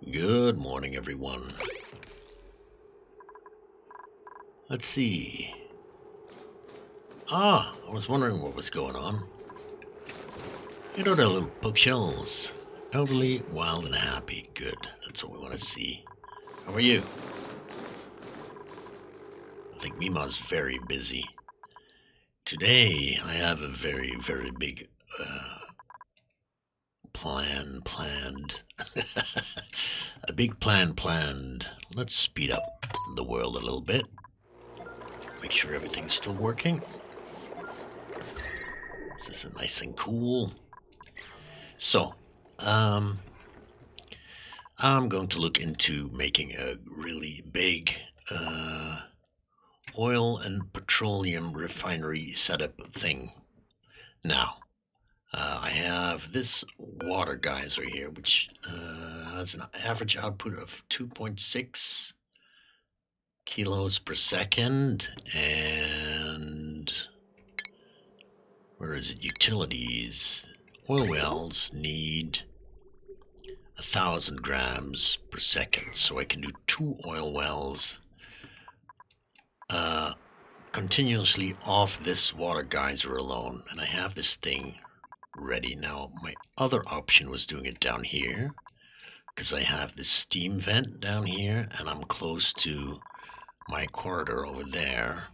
Good morning, everyone. Let's see. I was wondering what was going on. You know, the little bookshelves. Elderly, wild, and happy. Good. That's what we want to see. How are you? I think Mima's very busy. Today, I have a very, very big planned. A big plan planned. Let's speed up the world a little bit. Make sure everything's still working. This is nice and cool. So, I'm going to look into making a really big oil and petroleum refinery setup thing. Now, I have this water geyser here, which has an average output of 2.6 kilos per second, and where is it? Utilities. Oil wells need 1,000 grams per second, so I can do 2 oil wells continuously off this water geyser alone, and I have this thing ready. Now, my other option was doing it down here, because I have this steam vent down here, and I'm close to my corridor over there.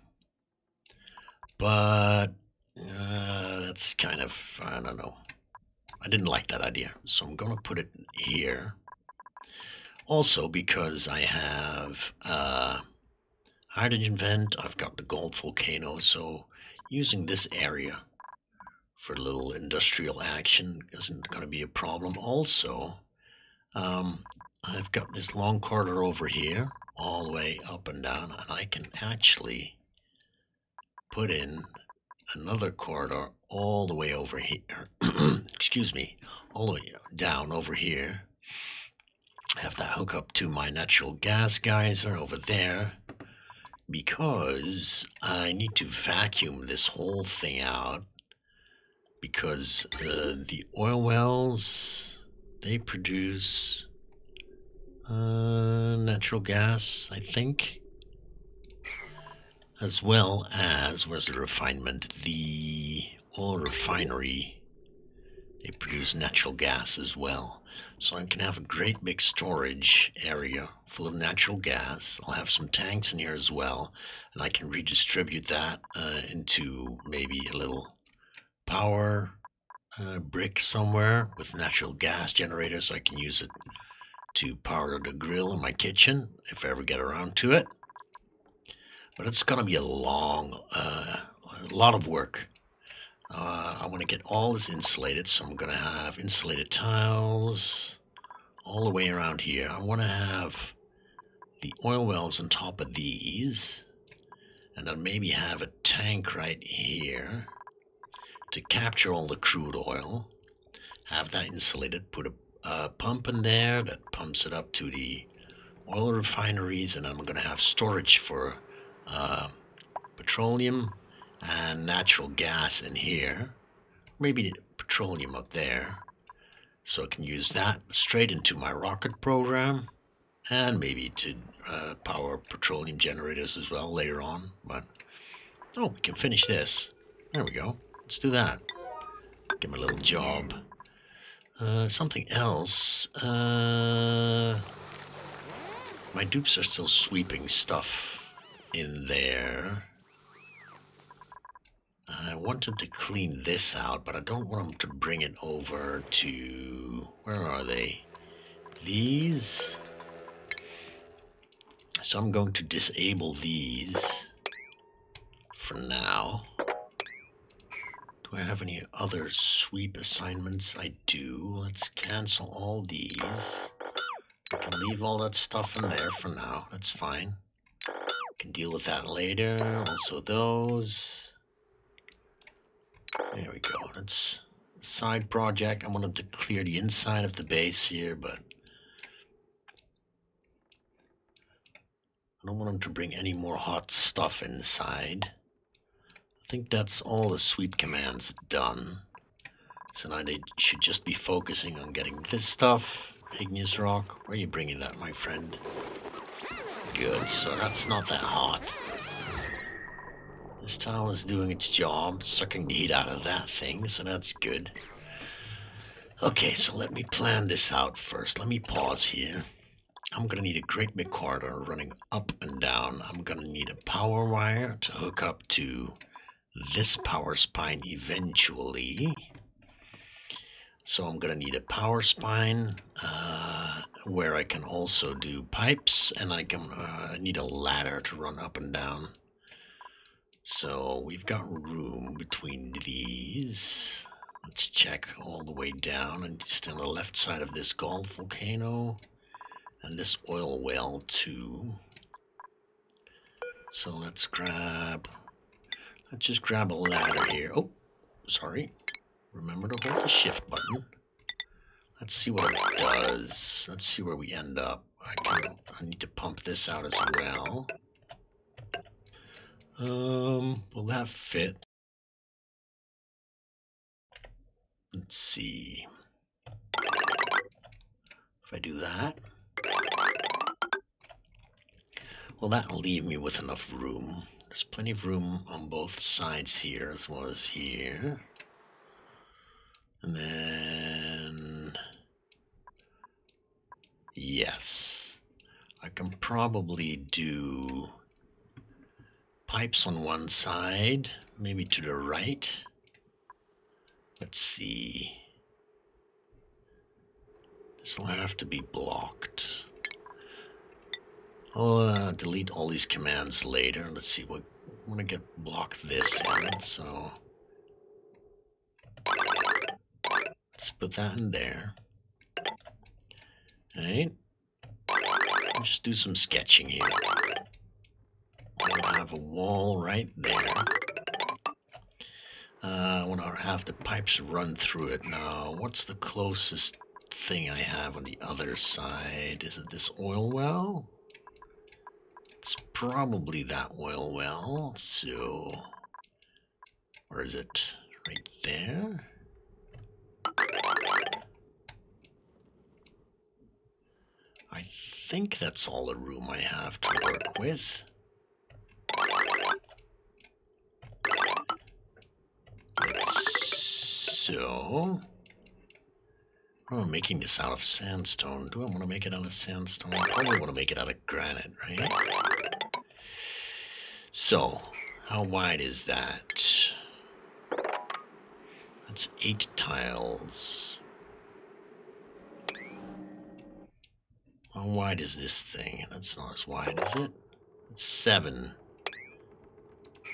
But that's kind of, I don't know. I didn't like that idea, so I'm going to put it here. Also, because I have hydrogen vent, I've got the gold volcano, so using this area for a little industrial action isn't going to be a problem. Also, I've got this long corridor over here, all the way up and down, and I can actually put in another corridor all the way over here. Excuse me, all the way down over here. I have that hook up to my natural gas geyser over there, because I need to vacuum this whole thing out, because the oil wells, they produce natural gas, I think, as well as, where's the refinement? The oil refinery, they produce natural gas as well. So I can have a great big storage area full of natural gas. I'll have some tanks in here as well, and I can redistribute that into maybe a little power brick somewhere with natural gas generators. So I can use it to power the grill in my kitchen if I ever get around to it. But it's going to be a lot of work. I want to get all this insulated, so I'm going to have insulated tiles all the way around here. I want to have the oil wells on top of these, and then maybe have a tank right here to capture all the crude oil, have that insulated, put a pump in there that pumps it up to the oil refineries, and I'm going to have storage for petroleum and natural gas in here, maybe petroleum up there, so I can use that straight into my rocket program, and maybe to power petroleum generators as well later on. But we can finish this. There we go. Let's do that. Give him a little job. Something else. My dupes are still sweeping stuff in there. I wanted to clean this out, but I don't want them to bring it over to... Where are they? These. So I'm going to disable these for now. Do I have any other sweep assignments? I do. Let's cancel all these. I can leave all that stuff in there for now. That's fine. Can deal with that later. Also those. There we go. That's a side project. I wanted to clear the inside of the base here, but I don't want them to bring any more hot stuff inside. I think that's all the sweep commands done. So now they should just be focusing on getting this stuff Igneous rock. Where are you bringing that, my friend? Good, so that's not that hot. This tile is doing its job, sucking the heat out of that thing, so that's good. Okay, so let me plan this out first. Let me pause here. I'm gonna need a great big corridor running up and down. I'm gonna need a power wire to hook up to this power spine eventually. So I'm gonna need a power spine where I can also do pipes, and I can need a ladder to run up and down. So we've got room between these. Let's check all the way down, and just on the left side of this gold volcano, and this oil well too. So let's just grab a ladder here. Oh, sorry. Remember to hold the shift button. Let's see what it does. Let's see where we end up. I need to pump this out as well. Will that fit? Let's see. If I do that, will that leave me with enough room? There's plenty of room on both sides here as well as here. And then, yes, I can probably do pipes on one side, maybe to the right. Let's see. This will have to be blocked. I'll delete all these commands later. Let's see what I'm gonna block this in. So let's put that in there. All right. I'll just do some sketching here. I'll have a wall right there. I want to have the pipes run through it. Now, what's the closest thing I have on the other side? Is it this oil well? It's probably that oil well. So, or is it right there? I think that's all the room I have to work with. So, I'm making this out of sandstone. Do I want to make it out of sandstone? I probably want to make it out of granite, right? So, how wide is that? That's 8 tiles. How wide is this thing? That's not as wide, is it? It's 7.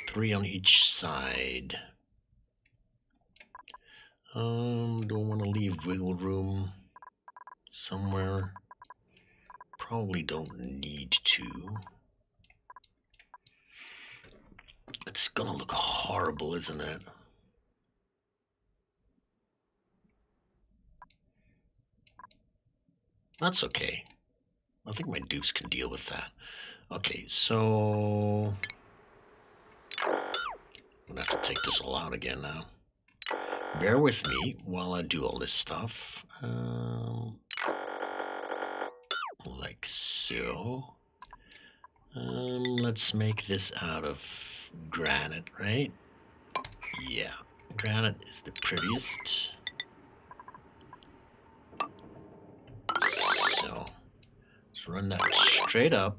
3 on each side. Do I want to leave wiggle room somewhere? Probably don't need to. It's gonna look horrible, isn't it? That's okay. I think my dupes can deal with that. Okay, so I'm gonna have to take this all out again now. Bear with me while I do all this stuff. Like so. Let's make this out of granite, right? Yeah, granite is the prettiest. So, let's run that straight up.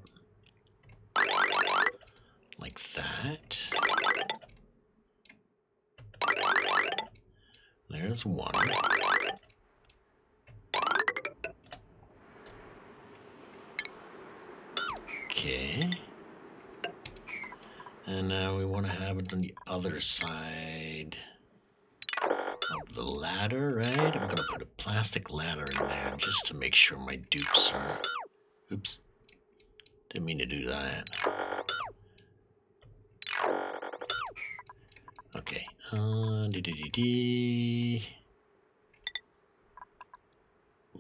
Like that. There's one. Okay. And now we want to have it on the other side of the ladder, right? I'm going to put a plastic ladder in there just to make sure my dupes are... Oops. Didn't mean to do that. Okay.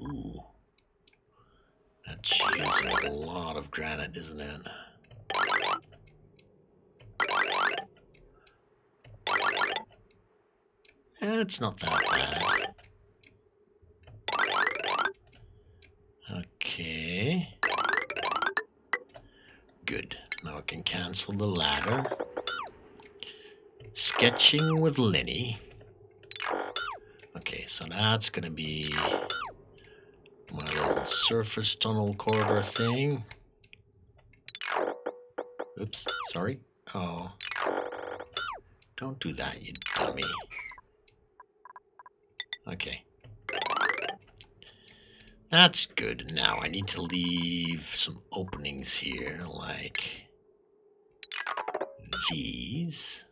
Ooh. That's using a lot of granite, isn't it? It's not that bad. can cancel the ladder. Sketching with Lenny. Okay, so that's going to be my little surface tunnel corridor thing. Oops, sorry. Oh. Don't do that, you dummy. Okay. That's good. Now I need to leave some openings here, like these.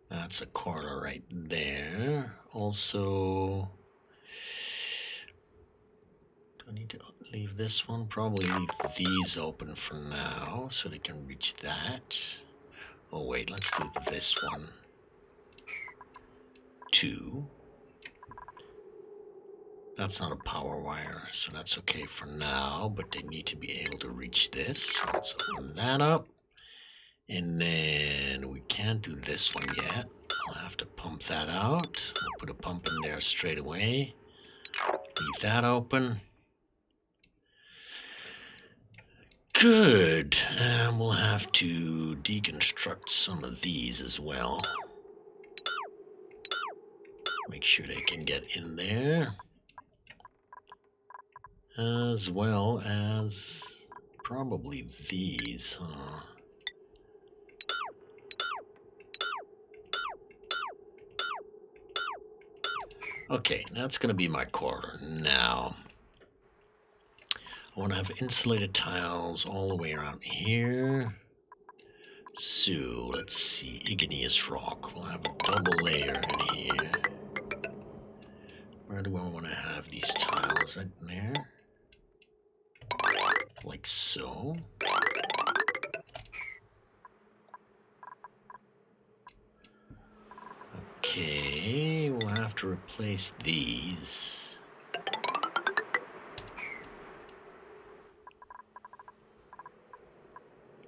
That's a corridor right there. Also, do I need to leave this one? Probably leave these open for now so they can reach that. Oh wait, let's do this one. 2. That's not a power wire, so that's okay for now, but they need to be able to reach this. So let's open that up. And then we can't do this one yet. I'll have to pump that out. We'll put a pump in there straight away. Leave that open. Good. And we'll have to deconstruct some of these as well. Make sure they can get in there. As well as probably these, huh? Okay, that's going to be my corridor. Now, I want to have insulated tiles all the way around here. So, let's see. Igneous rock. We'll have a double layer in here. Where do I want to have these tiles? Right in there? Like so. Okay, we'll have to replace these.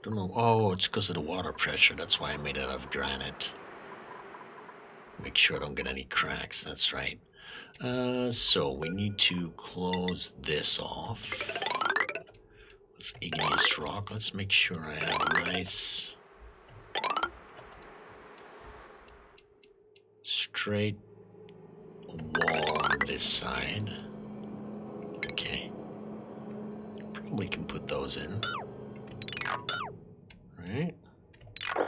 Don't know. Oh, it's because of the water pressure. That's why I made it out of granite. Make sure I don't get any cracks. That's right. So we need to close this off. With igneous rock. Let's make sure I have a nice straight wall on this side. Okay. Probably can put those in. Right. I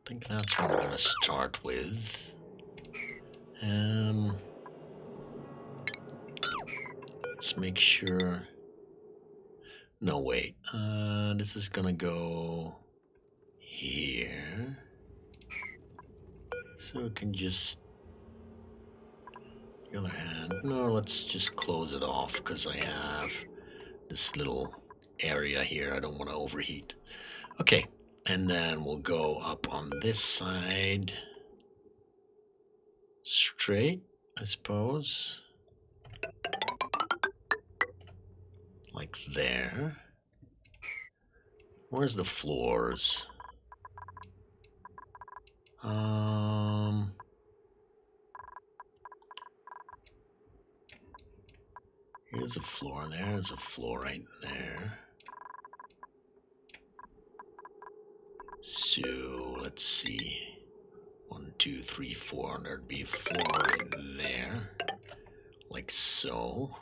think that's what I'm going to start with. Let's make sure. No, wait. This is going to go here. So we can just. The other hand. No, let's just close it off because I have this little area here. I don't want to overheat. Okay, and then we'll go up on this side straight, I suppose, like there. Where's the floors? Here's a floor, there's a floor right there. So let's see. 1, 2, 3, 4. There'd be a floor right there. Like so.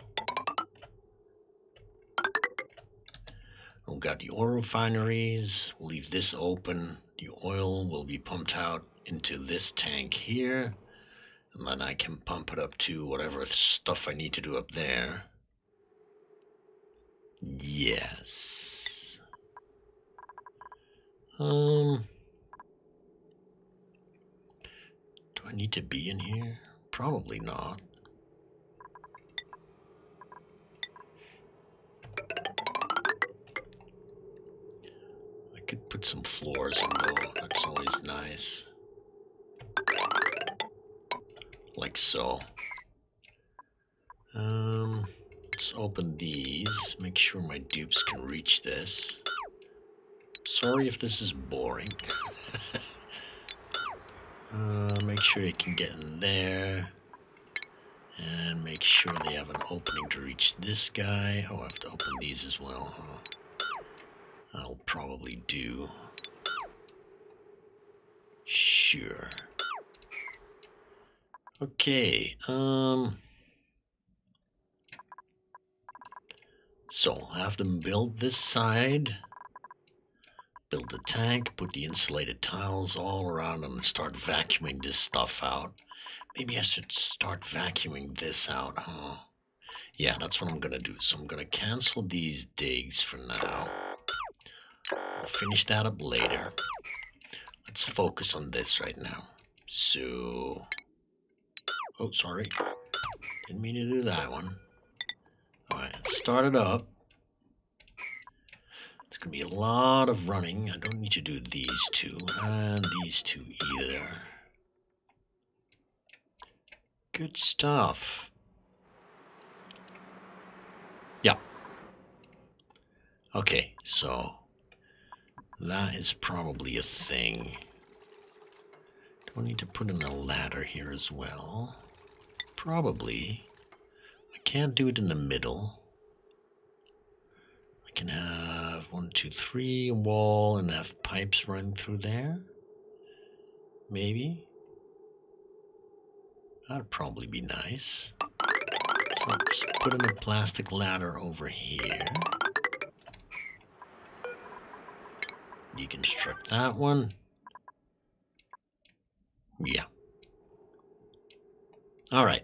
We've got the oil refineries. We'll leave this open. The oil will be pumped out into this tank here. And then I can pump it up to whatever stuff I need to do up there. Yes. Do I need to be in here? Probably not. I could put some floors in though. That's always nice. Like so. Let's open these. Make sure my dupes can reach this. Sorry if this is boring. Make sure you can get in there. And make sure they have an opening to reach this guy. Oh, I have to open these as well, huh? I'll probably do. Sure. Okay, so I'll have them build this side, build the tank, put the insulated tiles all around and start vacuuming this stuff out. Maybe I should start vacuuming this out, huh? Yeah, that's what I'm gonna do. So I'm gonna cancel these digs for now. I'll finish that up later. Let's focus on this right now. So, oh, sorry. Didn't mean to do that one. Alright, let's start it up. It's going to be a lot of running. I don't need to do these two and these two either. Good stuff. Yeah. Okay, so that is probably a thing. Do I need to put in a ladder here as well? Probably. I can't do it in the middle. I can have 1, 2, 3 a wall and have pipes running through there. Maybe. That'd probably be nice. So just put in a plastic ladder over here. Deconstruct that one. Yeah. Alright.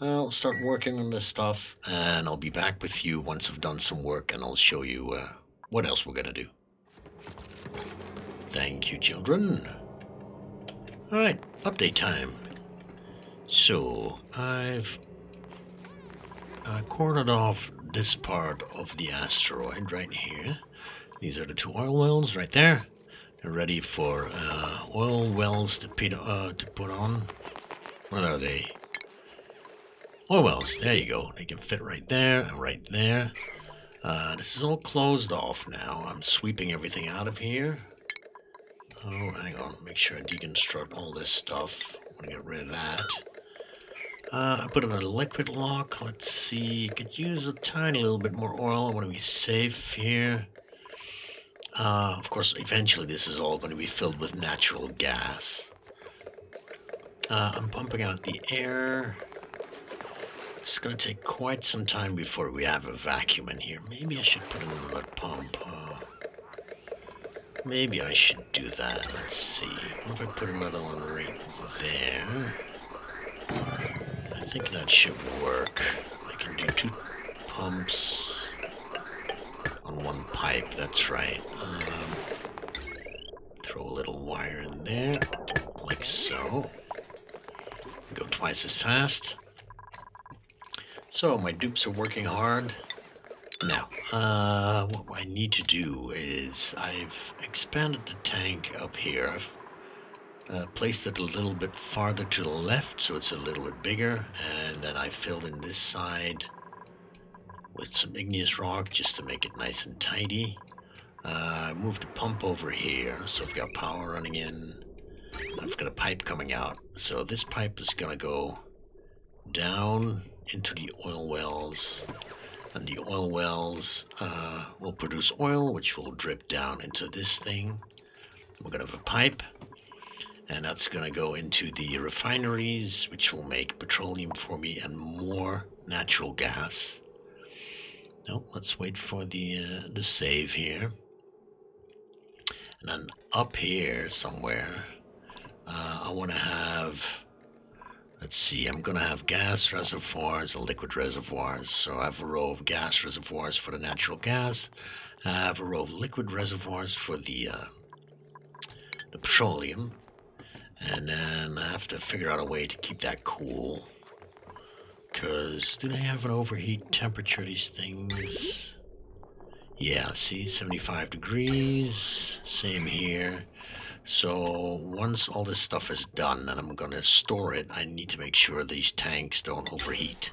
I'll start working on this stuff, and I'll be back with you once I've done some work, and I'll show you what else we're gonna do. Thank you, children. Alright, update time. So, I've cordoned off this part of the asteroid right here. These are the 2 oil wells right there. They're ready for oil wells to put on. What are they? Oil wells, there you go. They can fit right there and right there. This is all closed off now. I'm sweeping everything out of here. Oh, hang on. Make sure I deconstruct all this stuff. I want to get rid of that. I put in a liquid lock. Let's see. Could use a tiny little bit more oil. I want to be safe here. Of course, eventually this is all going to be filled with natural gas. I'm pumping out the air. It's going to take quite some time before we have a vacuum in here. Maybe I should put in another pump. Maybe I should do that. Let's see. What if I put another one right there? I think that should work. I can do 2 pumps on 1 pipe. That's right. Throw a little wire in there, like so. Go twice as fast. So my dupes are working hard. Now, what I need to do is I've expanded the tank up here. I've placed it a little bit farther to the left, so it's a little bit bigger. And then I filled in this side with some igneous rock just to make it nice and tidy. I moved the pump over here, so I've got power running in. I've got a pipe coming out. So this pipe is going to go down into the oil wells, and the oil wells will produce oil, which will drip down into this thing. We're going to have a pipe, and that's going to go into the refineries, which will make petroleum for me and more natural gas. Now, let's wait for the save here. And then up here somewhere, I want to have, let's see, I'm going to have gas reservoirs and liquid reservoirs. So I have a row of gas reservoirs for the natural gas. I have a row of liquid reservoirs for the petroleum. And then I have to figure out a way to keep that cool. Because do they have an overheat temperature, these things? Yeah, see, 75 degrees. Same here. So once all this stuff is done and I'm going to store it, I need to make sure these tanks don't overheat.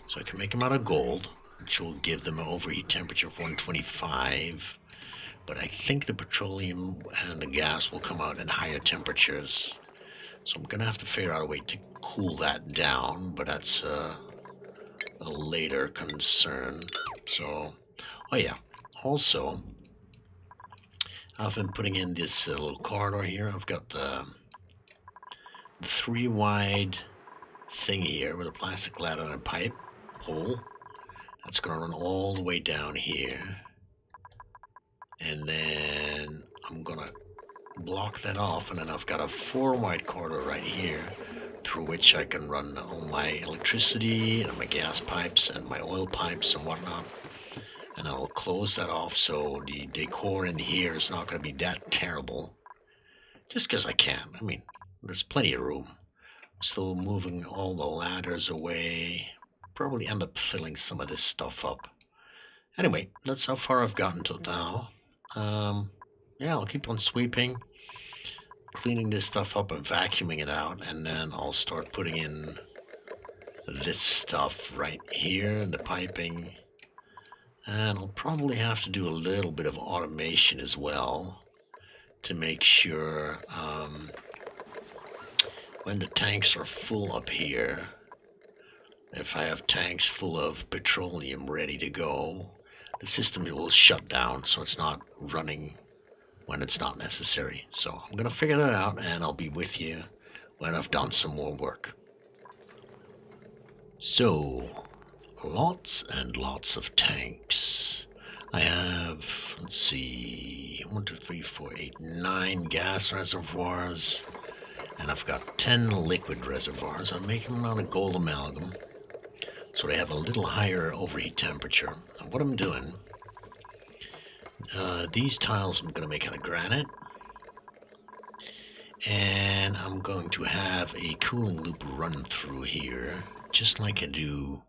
So I can make them out of gold, which will give them an overheat temperature of 125. But I think the petroleum and the gas will come out at higher temperatures. So I'm going to have to figure out a way to cool that down, but that's a later concern. So, oh yeah, also, I've been putting in this little corridor here. I've got the 3 wide thing here with a plastic ladder and a pipe hole. That's going to run all the way down here. And then I'm going to block that off, and then I've got a 4 wide corridor right here through which I can run all my electricity and my gas pipes and my oil pipes and whatnot. And I'll close that off so the decor in here is not going to be that terrible. Just because I can. I mean, there's plenty of room. I'm still moving all the ladders away. Probably end up filling some of this stuff up. Anyway, that's how far I've gotten to now. Yeah, I'll keep on sweeping, cleaning this stuff up and vacuuming it out, and then I'll start putting in this stuff right here in the piping. And I'll probably have to do a little bit of automation as well to make sure when the tanks are full up here, if I have tanks full of petroleum ready to go, the system will shut down so it's not running when it's not necessary. So I'm going to figure that out, and I'll be with you when I've done some more work. So, lots and lots of tanks. I have, let's see, 1, 2, 3, 4, 8, 9 gas reservoirs, and I've got 10 liquid reservoirs. I'm making them out of gold amalgam, so they have a little higher overheat temperature. And what I'm doing, these tiles I'm going to make out of granite, and I'm going to have a cooling loop run through here, just like I do,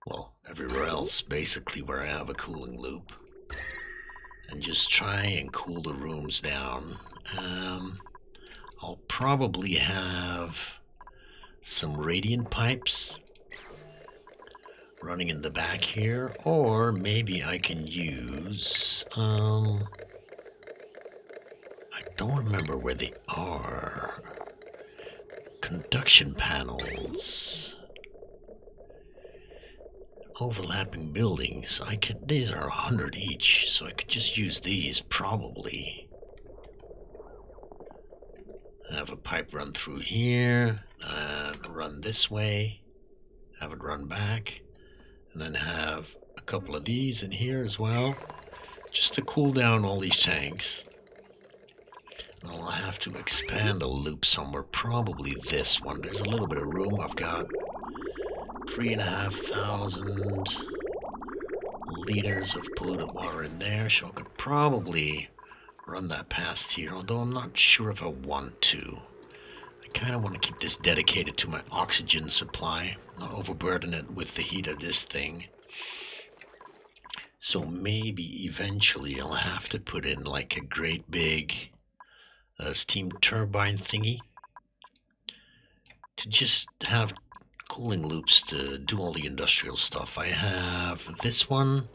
well, everywhere else, basically, where I have a cooling loop, and just try and cool the rooms down. I'll probably have some radiant pipes running in the back here, or maybe I can use, I don't remember where they are, conduction panels, overlapping buildings. These are 100 each, so I could just use these probably. Have a pipe run through here, and run this way, have it run back, and then have a couple of these in here as well, just to cool down all these tanks. And I'll have to expand a loop somewhere, probably this one. There's a little bit of room. I've got 3,500 liters of polluted water in there, so I could probably run that past here, although I'm not sure if I want to. I kind of want to keep this dedicated to my oxygen supply, not overburden it with the heat of this thing. So maybe eventually I'll have to put in like a great big steam turbine thingy to just have cooling loops to do all the industrial stuff. I have this one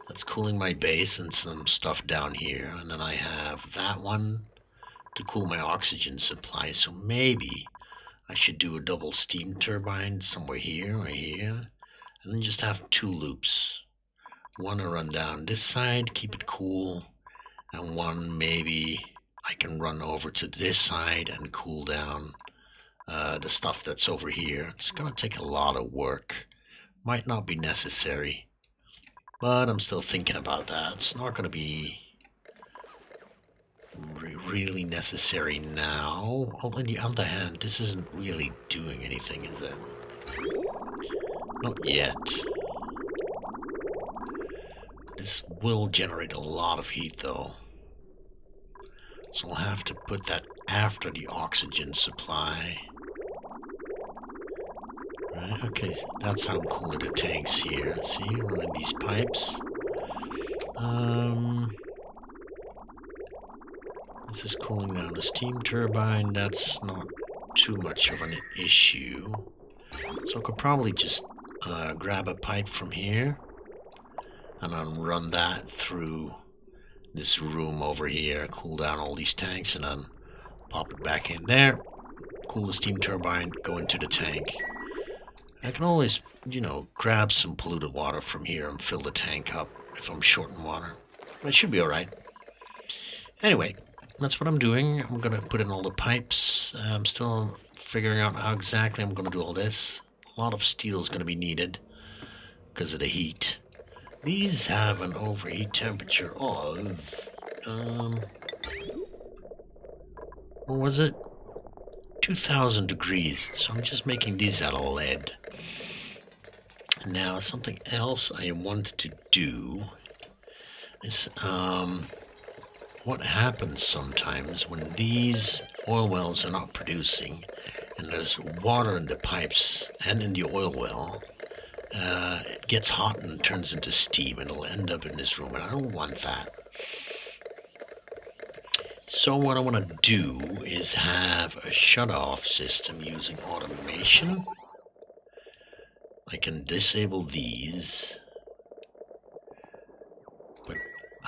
that's cooling my base and some stuff down here, and then I have that one to cool my oxygen supply. So maybe I should do a double steam turbine somewhere here or here, and then just have 2 loops. One to run down this side, keep it cool, and one maybe I can run over to this side and cool down the stuff that's over here. It's going to take a lot of work. Might not be necessary, but I'm still thinking about that. It's not going to be really necessary now. On the other hand, this isn't really doing anything, is it? Not yet. This will generate a lot of heat, though. So I'll have to put that after the oxygen supply. Right, okay, so that's how I'm cooling the tanks here. See, running these pipes. This is cooling down the steam turbine. That's not too much of an issue. So I could probably just grab a pipe from here and then run that through this room over here, cool down all these tanks, and then pop it back in there, cool the steam turbine, go into the tank. I can always, grab some polluted water from here and fill the tank up if I'm short in water. But it should be alright. Anyway, that's what I'm doing. I'm going to put in all the pipes. I'm still figuring out how exactly I'm going to do all this. A lot of steel is going to be needed because of the heat. These have an overheat temperature of, what was it? 2000 degrees. So I'm just making these out of lead. Now, something else I want to do is, what happens sometimes when these oil wells are not producing and there's water in the pipes and in the oil well, it gets hot and turns into steam and it'll end up in this room, and I don't want that. So what I want to do is have a shut-off system using automation. I can disable these, but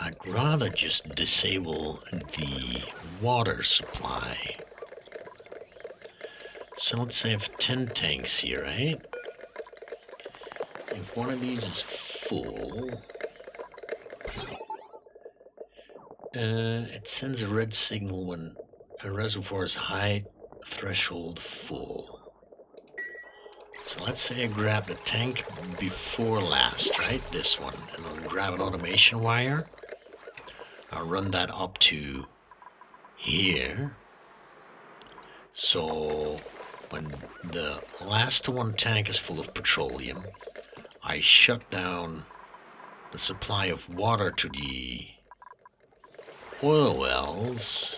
I'd rather just disable the water supply. So let's say I have 10 tanks here, right? If one of these is full, it sends a red signal when a reservoir is high threshold full. So let's say I grab the tank before last, right? This one. And I'll grab an automation wire. I'll run that up to here. So when the last one tank is full of petroleum, I shut down the supply of water to the oil wells,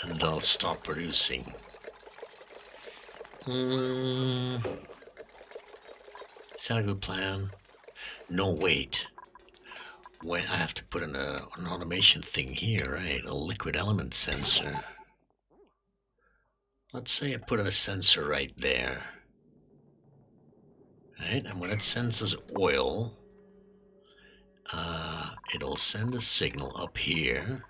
and they'll stop producing. Is that a good plan? No, wait. Wait, I have to put in an automation thing here, right? A liquid element sensor. Let's say I put in a sensor right there. Right, and when it senses oil, it'll send a signal up here,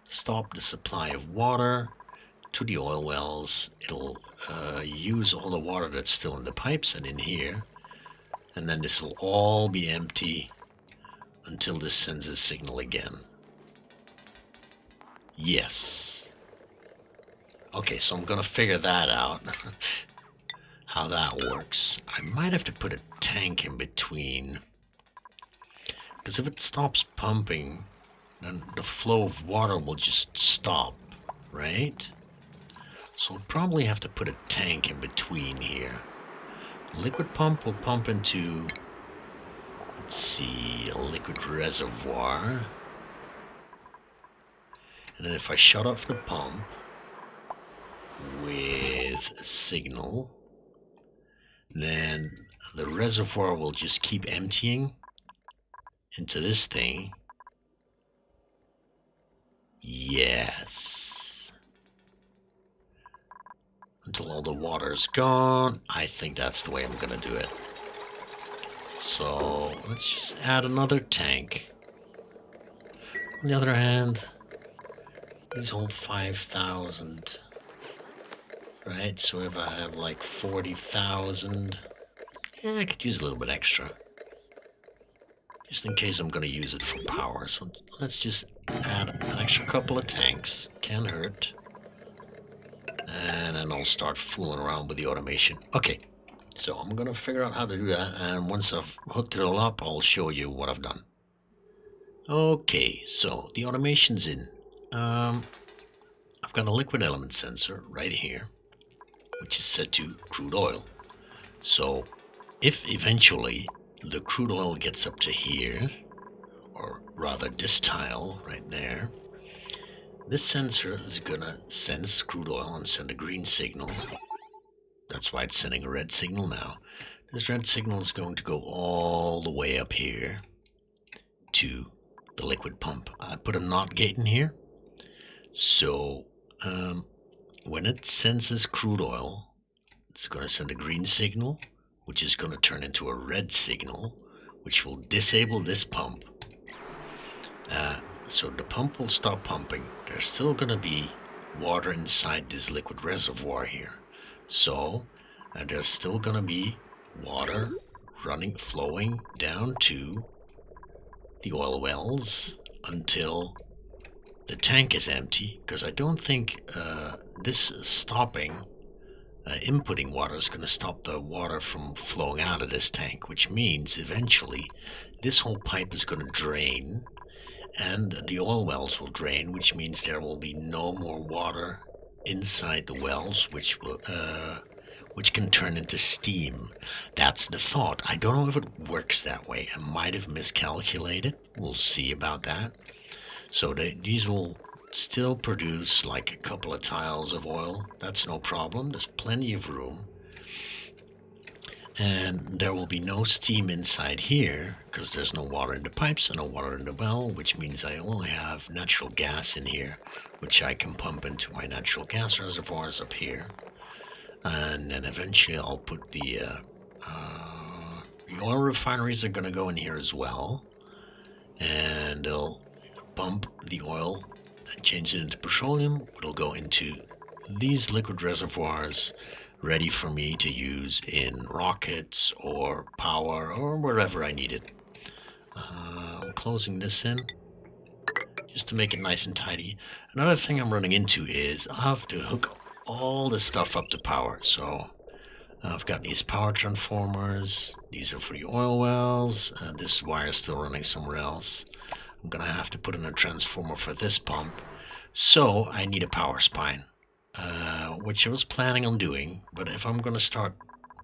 stop the supply of water to the oil wells. It'll use all the water that's still in the pipes and in here, and then this will all be empty until this sends a signal again. Yes. Okay, so I'm gonna figure that out. How that works. I might have to put a tank in between, because if it stops pumping, then the flow of water will just stop, right? So I'll probably have to put a tank in between here. Liquid pump will pump into, let's see, a liquid reservoir. And then if I shut off the pump with a signal, then the reservoir will just keep emptying into this thing. Yes. Until all the water's gone. I think that's the way I'm gonna do it. So let's just add another tank. On the other hand, these hold 5,000. Right, so if I have like 40,000, I could use a little bit extra. Just in case I'm gonna use it for power. So let's just add an extra couple of tanks. Can't hurt. And then I'll start fooling around with the automation. Okay, so I'm gonna figure out how to do that, and once I've hooked it all up, I'll show you what I've done. Okay, so the automation's in. I've got a liquid element sensor right here, which is set to crude oil. So if eventually the crude oil gets up to here, or rather this tile right there, this sensor is gonna sense crude oil and send a green signal. That's why it's sending a red signal now. This red signal is going to go all the way up here to the liquid pump. I put a NOT gate in here. So when it senses crude oil, it's going to send a green signal, which is going to turn into a red signal, which will disable this pump. So the pump will stop pumping. There's still going to be water inside this liquid reservoir here. So there's still going to be water flowing down to the oil wells until the tank is empty, because I don't think this stopping inputting water is going to stop the water from flowing out of this tank, which means eventually this whole pipe is going to drain and the oil wells will drain, which means there will be no more water inside the wells, which can turn into steam. That's the thought. I don't know if it works that way. I might have miscalculated. We'll see about that. So these will still produce like a couple of tiles of oil. That's no problem. There's plenty of room. And there will be no steam inside here because there's no water in the pipes and no water in the well, which means I only have natural gas in here, which I can pump into my natural gas reservoirs up here. And then eventually I'll put the oil refineries are going to go in here as well. And they'll pump the oil and change it into petroleum. It'll go into these liquid reservoirs, ready for me to use in rockets or power or wherever I need it. I'm closing this in just to make it nice and tidy. Another thing I'm running into is I have to hook all this stuff up to power. So I've got these power transformers. These are for the oil wells. This wire is still running somewhere else. I'm gonna have to put in a transformer for this pump. So I need a power spine. Which I was planning on doing, but if I'm going to start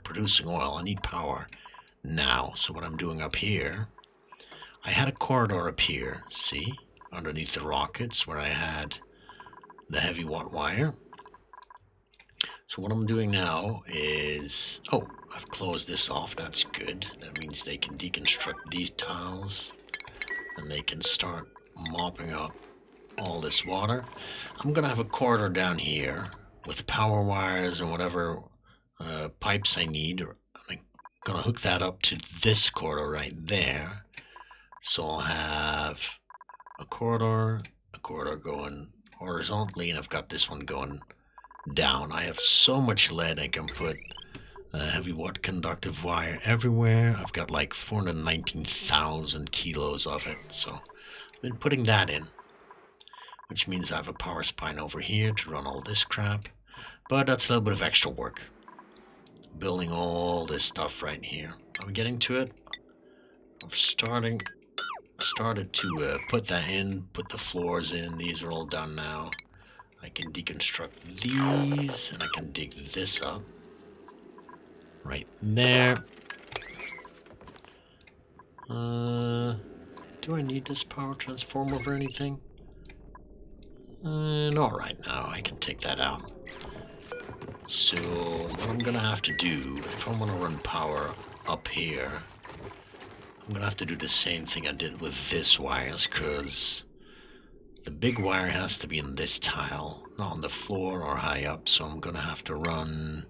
producing oil, I need power now. So what I'm doing up here, I had a corridor up here, see, underneath the rockets where I had the heavy watt wire. So what I'm doing now is, oh, I've closed this off. That's good. That means they can deconstruct these tiles and they can start mopping up all this water. I'm going to have a corridor down here with power wires and whatever pipes I need. I'm going to hook that up to this corridor right there. So I'll have a corridor going horizontally, and I've got this one going down. I have so much lead I can put heavy watt conductive wire everywhere. I've got like 419,000 kilos of it. So I've been putting that in, which means I have a power spine over here to run all this crap. But that's a little bit of extra work. Building all this stuff right here. Are we getting to it? I've started to put that in, put the floors in. These are all done now. I can deconstruct these, and I can dig this up. Right there. Do I need this power transformer for anything? Not right now. I can take that out. So what I'm gonna have to do, if I want to run power up here, I'm gonna have to do the same thing I did with this wires, because the big wire has to be in this tile, not on the floor or high up. So I'm gonna have to run,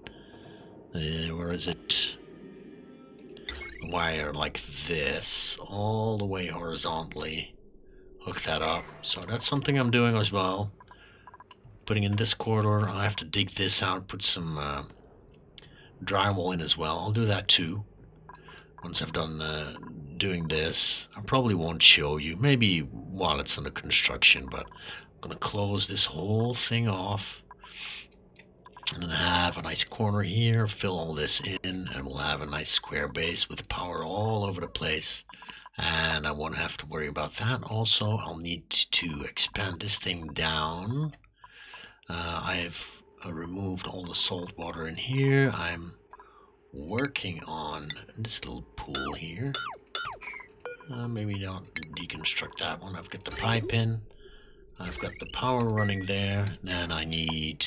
where is it? Wire like this, all the way horizontally. Hook that up. So that's something I'm doing as well. Putting in this corridor, I have to dig this out, put some drywall in as well. I'll do that too. Once I've done doing this, I probably won't show you. Maybe while it's under construction, but I'm going to close this whole thing off. And then have a nice corner here, fill all this in, and we'll have a nice square base with power all over the place. And I won't have to worry about that. Also, I'll need to expand this thing down. I've removed all the salt water in here. I'm working on this little pool here. Maybe not deconstruct that one. I've got the pipe in. I've got the power running there. Then I need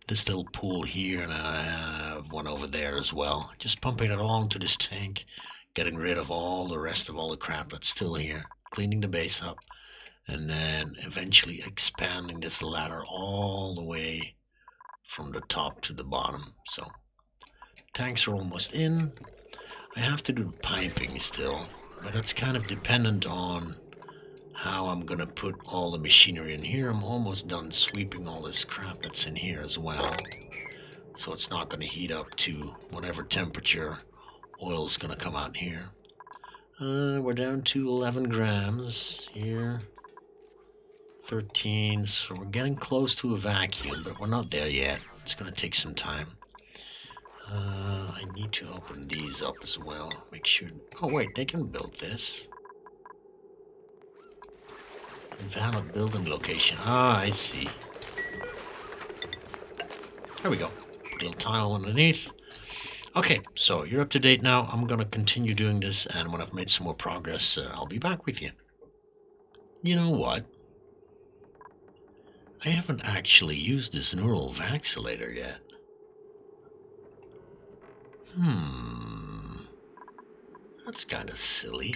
this little pool here, and I have one over there as well. Just pumping it all into this tank, getting rid of all the rest of all the crap that's still here, cleaning the base up, and then eventually expanding this ladder all the way from the top to the bottom. So tanks are almost in. I have to do the piping still, but that's kind of dependent on how I'm gonna put all the machinery in here. I'm almost done sweeping all this crap that's in here as well, so it's not gonna heat up to whatever temperature oil is gonna come out here. We're down to 11 grams here. 13, so we're getting close to a vacuum, but we're not there yet. It's going to take some time. I need to open these up as well. Make sure... Oh wait, they can build this. Invalid building location. Ah, I see. There we go. Little tile underneath. Okay, so you're up to date now. I'm going to continue doing this, and when I've made some more progress, I'll be back with you. You know what? I haven't actually used this neural vaccinator yet. That's kind of silly.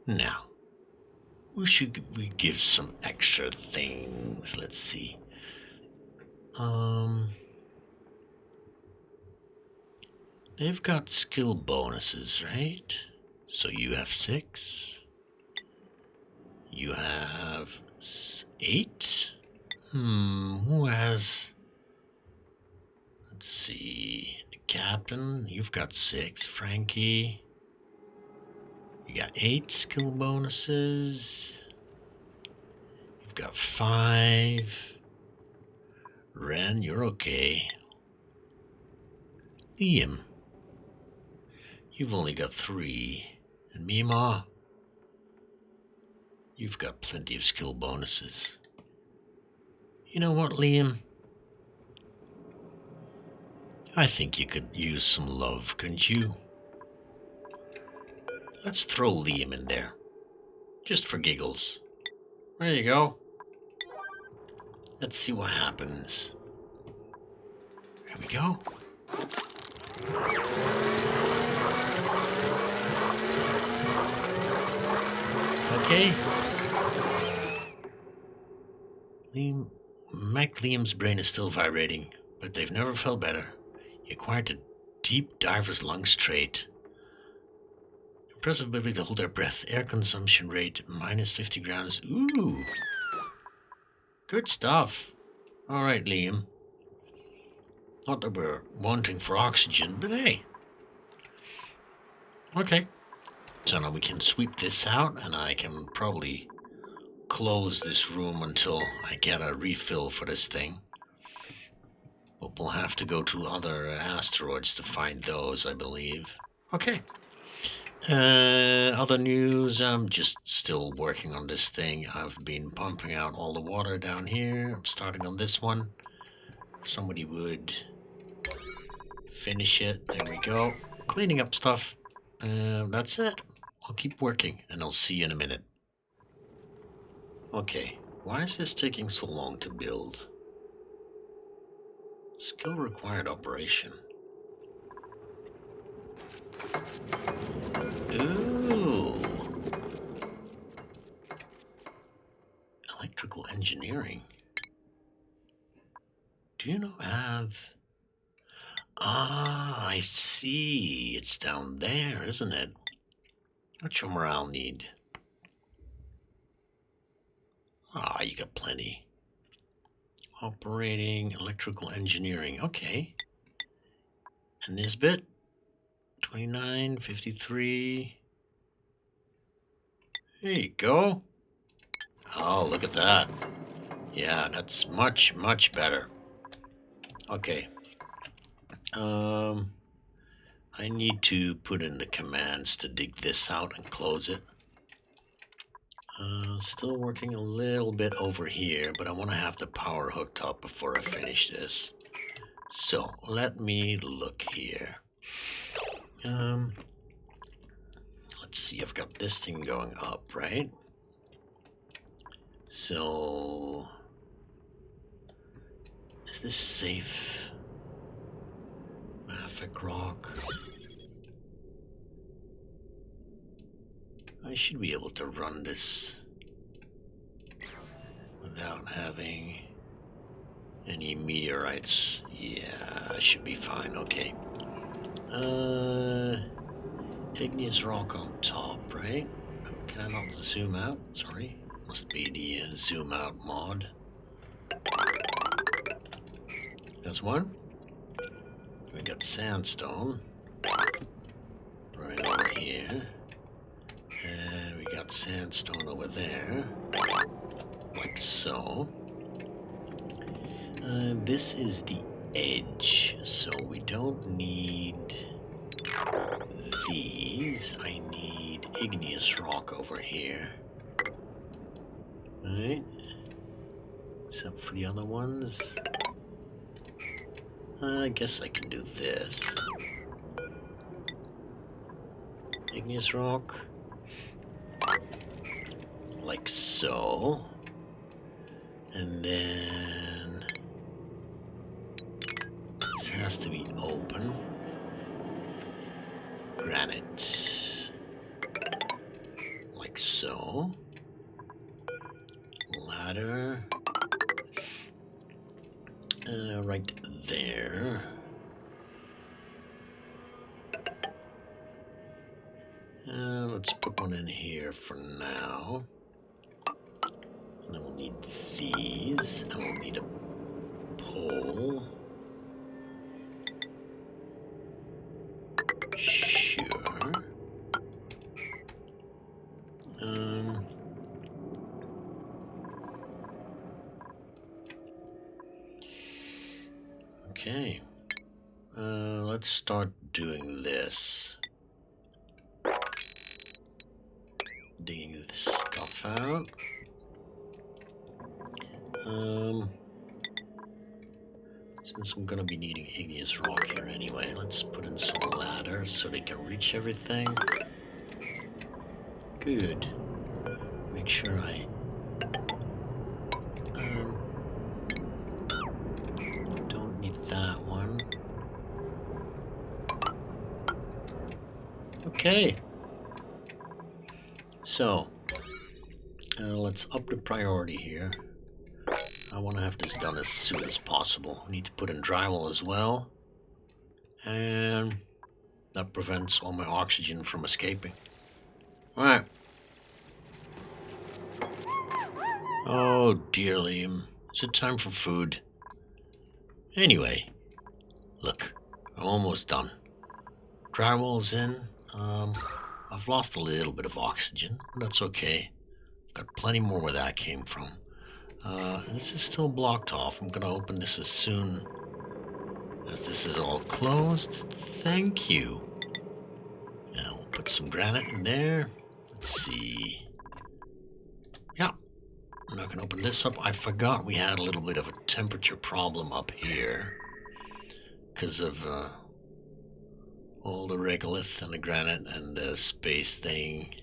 Now, who should we give some extra things? Let's see. They've got skill bonuses, right? So you have 6. You have 8. Who has... Let's see. The captain, you've got 6. Frankie. You got 8 skill bonuses. You've got 5. Ren, you're okay. Liam, you've only got 3. And Mima, you've got plenty of skill bonuses. You know what, Liam? I think you could use some love, couldn't you? Let's throw Liam in there. Just for giggles. There you go. Let's see what happens. There we go. Okay. Liam's brain is still vibrating, but they've never felt better. He acquired a deep diver's lungs trait. Impressive ability to hold their breath. Air consumption rate minus 50 grams. Ooh. Good stuff. Alright, Liam. Not that we're wanting for oxygen, but hey. Okay. So now we can sweep this out, and I can probably close this room until I get a refill for this thing. But we'll have to go to other asteroids to find those, I believe. Okay. Other news, I'm just still working on this thing. I've been pumping out all the water down here. I'm starting on this one. If somebody would finish it. There we go. Cleaning up stuff. That's it. I'll keep working, and I'll see you in a minute. Okay, why is this taking so long to build? Skill required operation. Ooh. Electrical engineering. Do you know have... Ah, I see. It's down there, isn't it? What's your morale need? Ah, you got plenty. Operating, electrical engineering. Okay. And this bit? 29, 53. There you go. Oh, look at that. Yeah, that's much, much better. Okay. I need to put in the commands to dig this out and close it. Still working a little bit over here, but I want to have the power hooked up before I finish this. So, let me look here. Let's see, I've got this thing going up, right? So, is this safe? Mafic rock. I should be able to run this without having any meteorites. Yeah, I should be fine. Okay. Igneous rock on top, right? Can I not zoom out? Sorry. Must be the zoom out mod. There's one. We got sandstone right over here. And we got sandstone over there. like so. This is the edge, so we don't need these. I need igneous rock over here. Right? Except for the other ones. I guess I can do this. Igneous rock. Like so. And then this has to be open. Granite. Like so. Ladder. Right there. Let's put one in here for now. And then we'll need these. And we'll need a pole. Sure. Okay. Let's start doing this. Digging this stuff out. Since I'm gonna be needing igneous rock here anyway, let's put in some ladders so they can reach everything. Good. Make sure I don't need that one. Okay. So let's up the priority here. I want to have this done as soon as possible. I need to put in drywall as well. And that prevents all my oxygen from escaping. Alright. Oh dear, Liam. Is it time for food? Anyway, look, I'm almost done. Drywall's in. I've lost a little bit of oxygen, but that's okay. Got plenty more where that came from. This is still blocked off. I'm gonna open this as soon as this is all closed. Thank you. Now we'll put some granite in there. Let's see. Yeah, I'm not gonna open this up. I forgot we had a little bit of a temperature problem up here because of all the regolith and the granite and the space thing.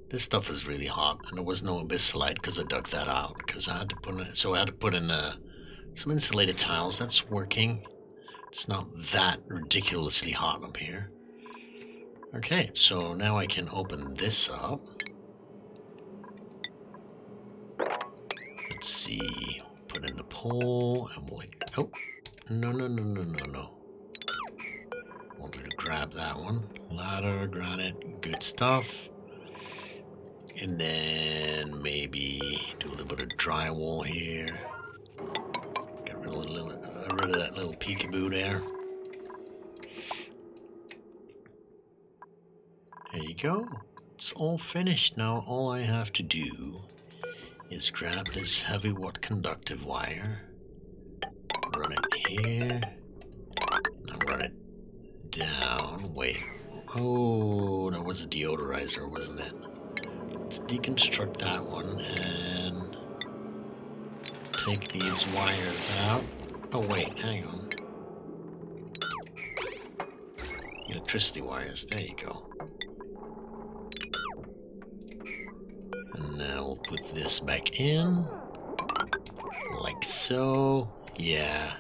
This stuff is really hot, and there was no abyssalite because I dug that out. Because I had to put in, I had to put in some insulated tiles. That's working. It's not that ridiculously hot up here. Okay, so now I can open this up. Let's see. Put in the pole, and we'll like. Oh, no. Wanted to grab that one. Ladder, granite, good stuff. And then maybe do a little bit of drywall here. Get rid of that little peekaboo there. There you go. It's all finished now. All I have to do is grab this heavy watt conductive wire, run it here, and run it down. Wait. Oh, that was a deodorizer, wasn't it? Let's deconstruct that one and take these wires out. Oh wait, hang on. Electricity wires, there you go. And now we'll put this back in. Like so. Yeah,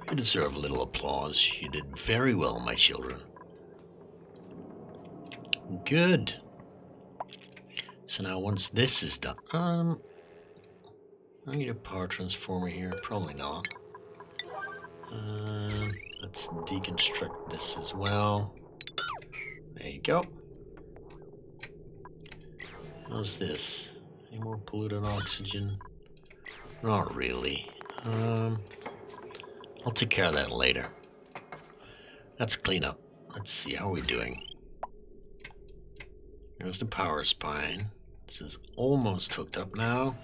you deserve a little applause. You did very well, my children. Good. So now once this is done, I need a power transformer here. Probably not. Let's deconstruct this as well. There you go. How's this? Any more polluted oxygen? Not really. I'll take care of that later. Let's clean up. Let's see, how are we doing? There's the power spine. This is almost hooked up now.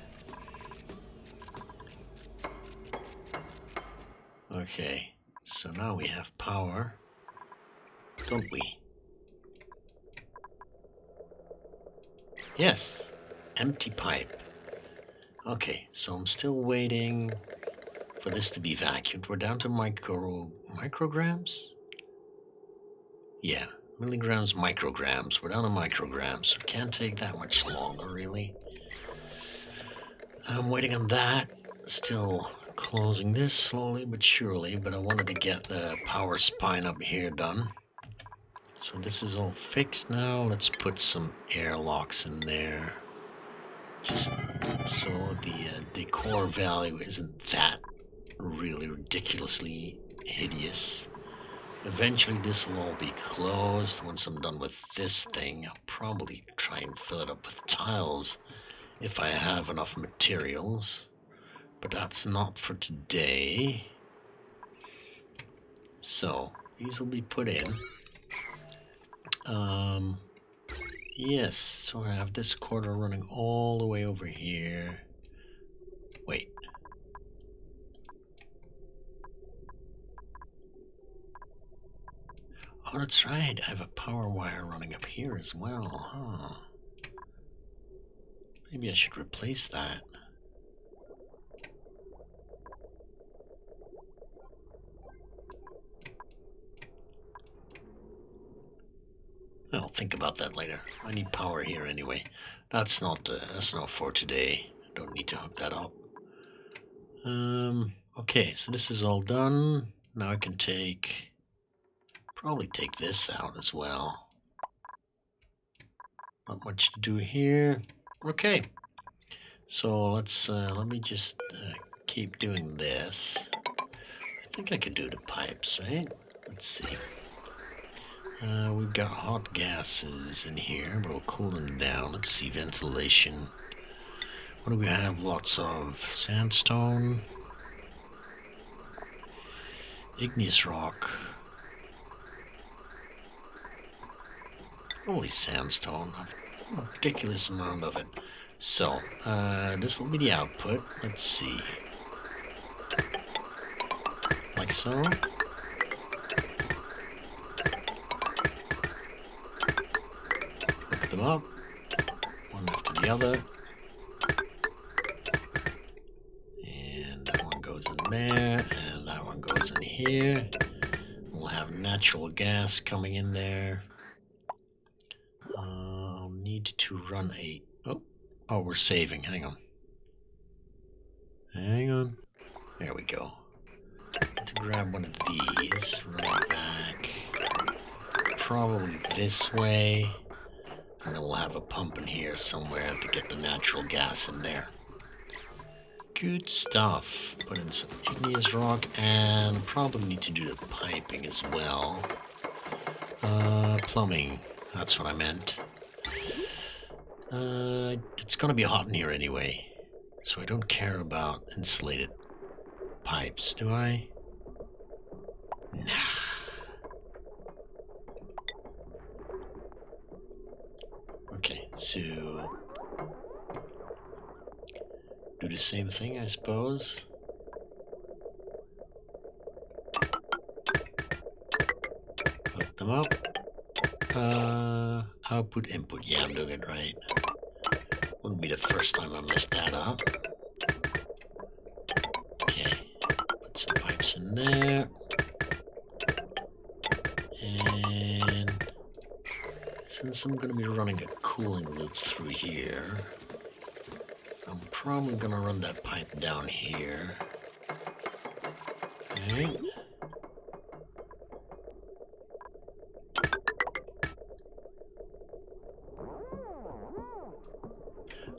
Okay, so now we have power, don't we? Yes, empty pipe. Okay, so I'm still waiting for this to be vacuumed. We're down to micrograms? Yeah, milligrams, micrograms. We're down to micrograms, so it can't take that much longer, really. I'm waiting on that. Still closing this slowly but surely, but I wanted to get the power spine up here done. So this is all fixed now. Let's put some airlocks in there, just so the decor value isn't that really ridiculously hideous. Eventually this will all be closed. Once I'm done with this thing, I'll probably try and fill it up with tiles if I have enough materials. But that's not for today. So these will be put in. Yes, so I have this corridor running all the way over here. Wait. Oh, that's right. I have a power wire running up here as well, huh? Maybe I should replace that. I'll think about that later. I need power here anyway. That's not for today. Don't need to hook that up. Okay, so this is all done. Now I can probably take this out as well. Not much to do here. Okay, so let me just keep doing this. I think I could do the pipes, right? Let's see. We've got hot gases in here, but we'll cool them down. Let's see, ventilation. What do we have? Lots of sandstone, igneous rock, only sandstone, a ridiculous amount of it. So, this will be the output. Let's see. Like so. Hook them up, one after the other. And that one goes in there, and that one goes in here. We'll have natural gas coming in there. I'll need to run a... Oh, we're saving. Hang on. There we go. To grab one of these, run it back. Probably this way. And then we'll have a pump in here somewhere to get the natural gas in there. Good stuff. Put in some igneous rock, and probably need to do the piping as well. Plumbing. That's what I meant. It's gonna be hot in here anyway, so I don't care about insulated pipes, do I? Nah. Okay, so do the same thing, I suppose. Hook them up. Output, input. Yeah, I'm doing it right. Wouldn't be the first time I messed that up. Okay, put some pipes in there. And since I'm going to be running a cooling loop through here, I'm probably going to run that pipe down here. Okay.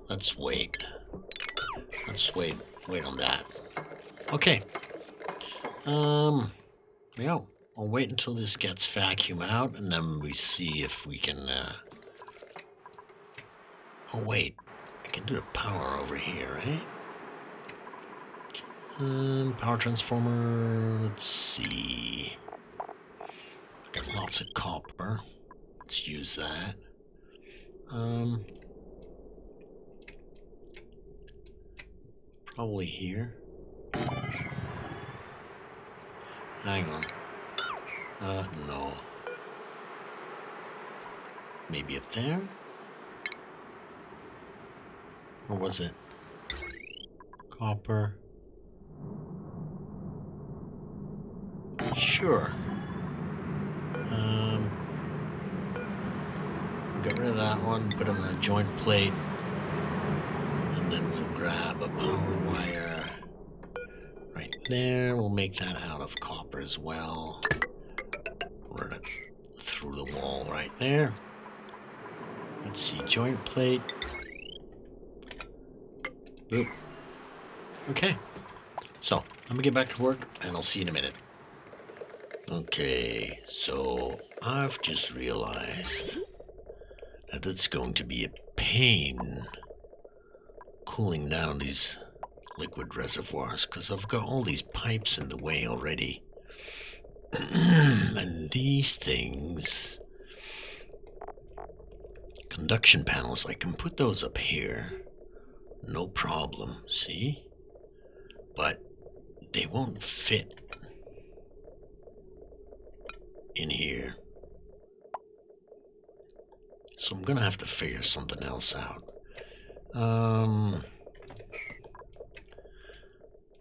Let's wait. Let's wait on that. Okay. Yeah, I'll wait until this gets vacuumed out, and then we see if we can, oh wait, I can do the power over here, right? Power transformer, let's see. I got lots of copper. Let's use that. Probably here. Hang on. No. Maybe up there? Or was it? Copper. Sure. Get rid of that one, put it on a joint plate, and then we'll grab a power wire right there. We'll make that out of copper as well. Run it through the wall right there. Let's see, joint plate. Boop. Okay, so I'm gonna get back to work and I'll see you in a minute. Okay, so I've just realized that it's going to be a pain cooling down these liquid reservoirs because I've got all these pipes in the way already. And these things, conduction panels, I can put those up here, no problem, see? But they won't fit in here. So I'm gonna have to figure something else out.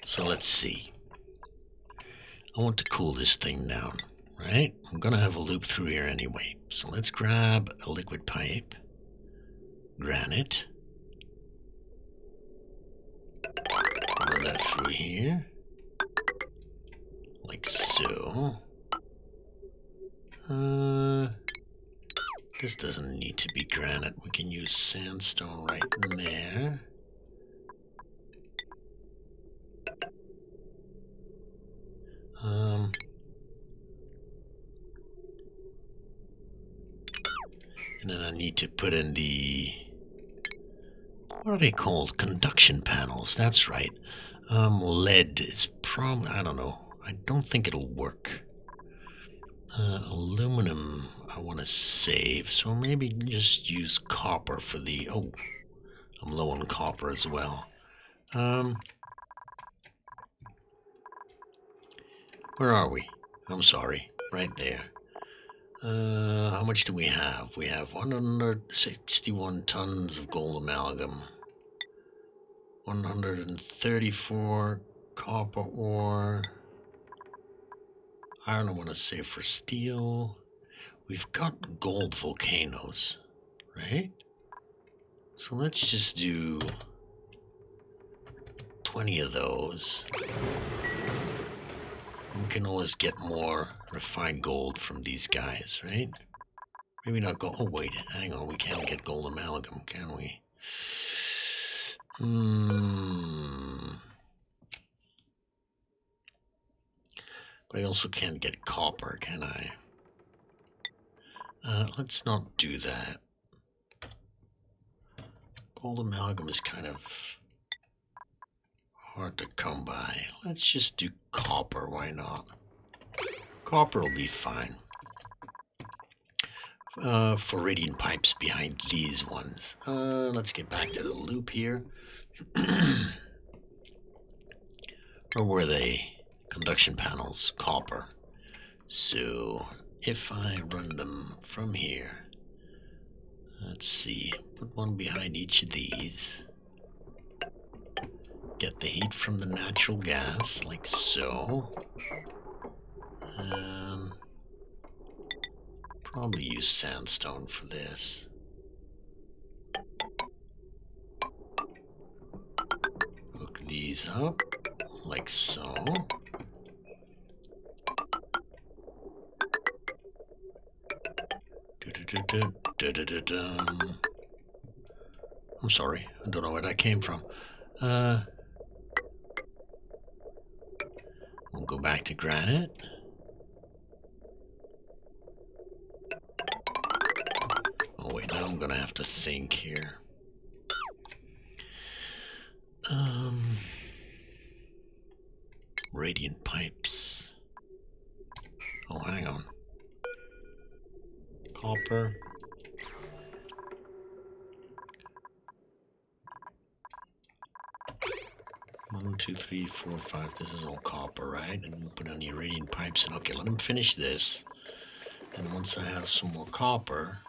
So let's see. I want to cool this thing down, right? I'm gonna have a loop through here anyway. So let's grab a liquid pipe, granite, run that through here, like so. This doesn't need to be granite. We can use sandstone right in there. And then I need to put in the, what are they called? Conduction panels. That's right. Lead is probably, I don't know. I don't think it'll work. Aluminum I want to save, so maybe just use copper for the, oh, I'm low on copper as well. Where are we? I'm sorry, right there. How much do we have? We have 161 tons of gold amalgam, 134 copper ore. Iron I want to save for steel. We've got gold volcanoes, right? So let's just do 20 of those. We can always get more refined gold from these guys, right? Maybe not gold. Oh, wait, hang on. We can't get gold amalgam, can we? But I also can't get copper, can I? Let's not do that. Gold amalgam is kind of hard to come by. Let's just do copper, why not? Copper will be fine. For radiant pipes behind these ones. Let's get back to the loop here. Or were they? Conduction panels, copper. So if I run them from here, let's see, put one behind each of these. Get the heat from the natural gas, like so. Probably use sandstone for this. Hook these up, like so. I'm sorry, I don't know where that came from. We'll go back to granite. Oh wait, now I'm gonna have to think here. Radiant pipes. Oh, hang on. Copper. 1, 2, 3, 4, 5. This is all copper, right? And you put on the irradiant pipes. And okay, let him finish this. And once I have some more copper,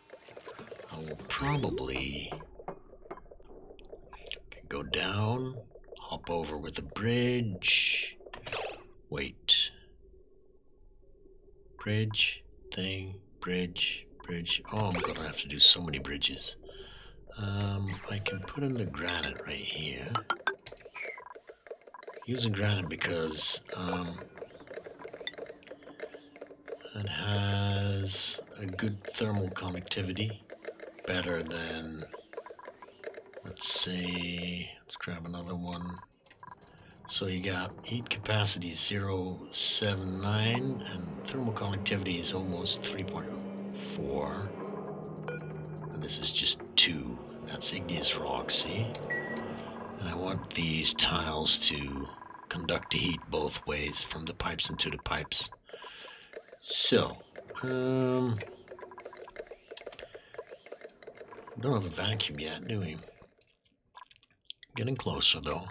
I will probably go down, hop over with the bridge. Wait. Bridge, thing, bridge, bridge. Oh, I'm gonna have to do so many bridges. I can put in the granite right here. Using granite because it has a good thermal conductivity, better than, let's say, let's grab another one. So you got heat capacity 0.79 and thermal conductivity is almost 3.4. And this is just 2. That's igneous rock, see? And I want these tiles to conduct the heat both ways from the pipes into the pipes. So, don't have a vacuum yet, do we? Getting closer though.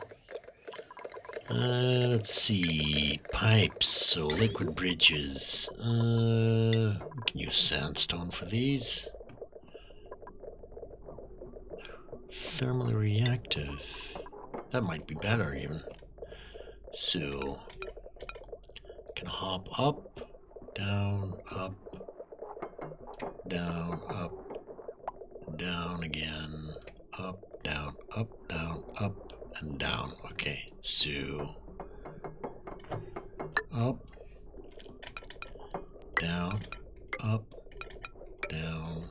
Let's see, pipes, so liquid bridges. We can use sandstone for these. Thermally reactive. That might be better even. So, can hop up, down, up, down, up, down again, up, down, and down. Okay, so up, down, up, down.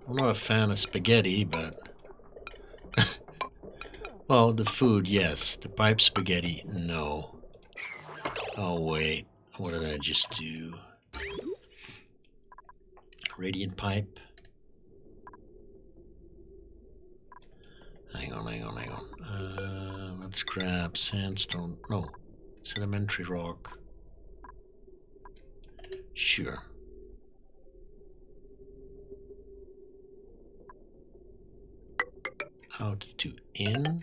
I'm not a fan of spaghetti, but well, the food, yes. The pipe spaghetti, no. Oh wait, what did I just do? Radiant pipe. Hang on. Let's grab sandstone. No, sedimentary rock. Sure. Out to in.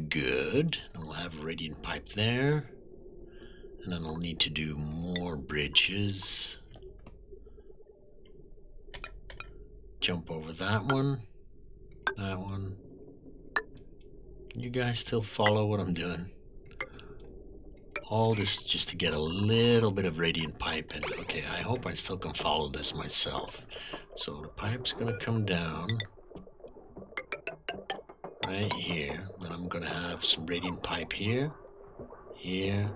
Good. And we'll have a radiant pipe there. And then I'll need to do more bridges. Jump over that one. That one. Can you guys still follow what I'm doing? All this just to get a little bit of radiant pipe in. Okay, I hope I still can follow this myself. So the pipe's gonna come down right here. Then I'm gonna have some radiant pipe here, here,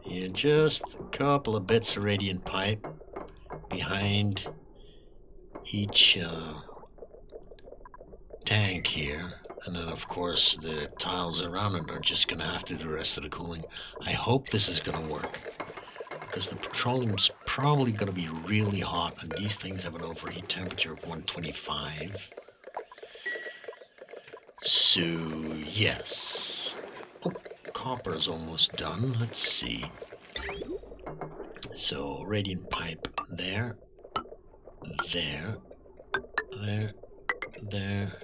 here. Just a couple of bits of radiant pipe behind each tank here. And then of course the tiles around it are just gonna have to do the rest of the cooling. I hope this is gonna work, because the petroleum's probably gonna be really hot and these things have an overheat temperature of 125. So yes. Oh, copper's almost done. Let's see. So radiant pipe there, there, there, there.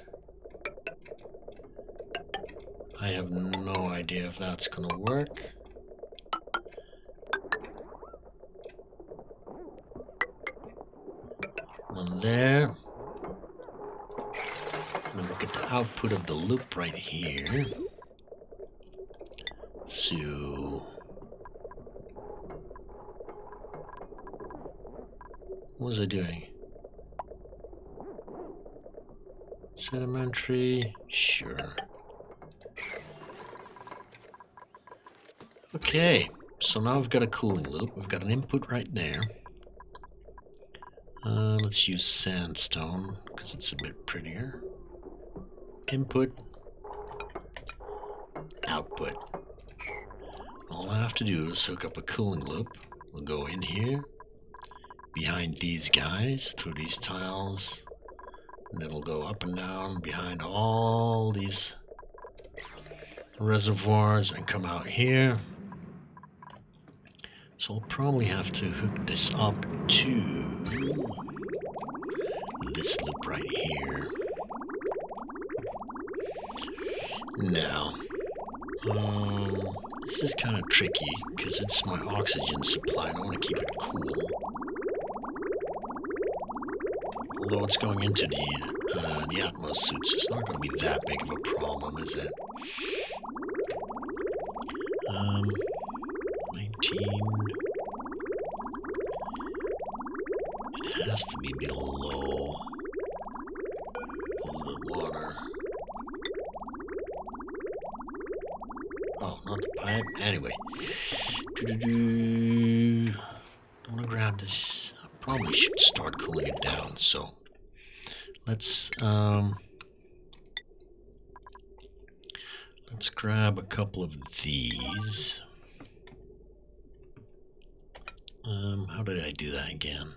I have no idea if that's gonna work. One there. And look at the output of the loop right here. So what was I doing? Sedimentary, sure. Okay, so now we've got a cooling loop. We've got an input right there. Let's use sandstone because it's a bit prettier. Input, output. All I have to do is hook up a cooling loop. We'll go in here, behind these guys, through these tiles, and it'll go up and down behind all these reservoirs and come out here. So I'll probably have to hook this up to this loop right here. Now, this is kind of tricky because it's my oxygen supply and I want to keep it cool. Although it's going into the Atmos suits, it's not going to be that big of a problem, is it? 19. It has to be below polluted water. Oh, not the pipe. Anyway. I want to grab this. I probably should start cooling it down, so let's grab a couple of these. How did I do that again?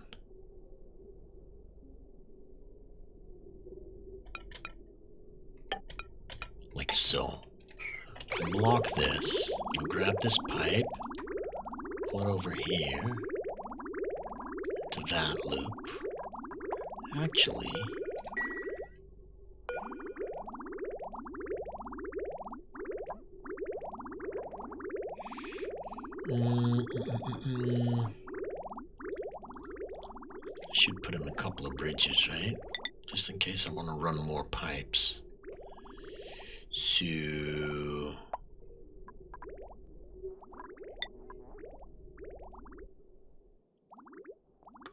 Like so. Block this. I'll grab this pipe. Pull it over here. To that loop. Actually, I should put in a couple of bridges, right? Just in case I want to run more pipes. So do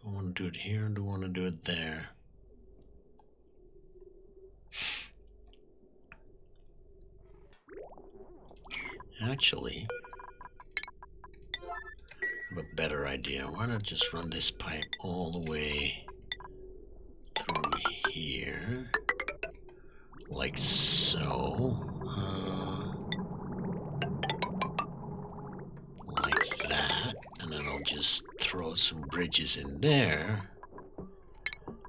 I want to do it here or do I want to do it there? Actually, I have a better idea. Why not just run this pipe all the way through here, like so, like that, and then I'll just throw some bridges in there.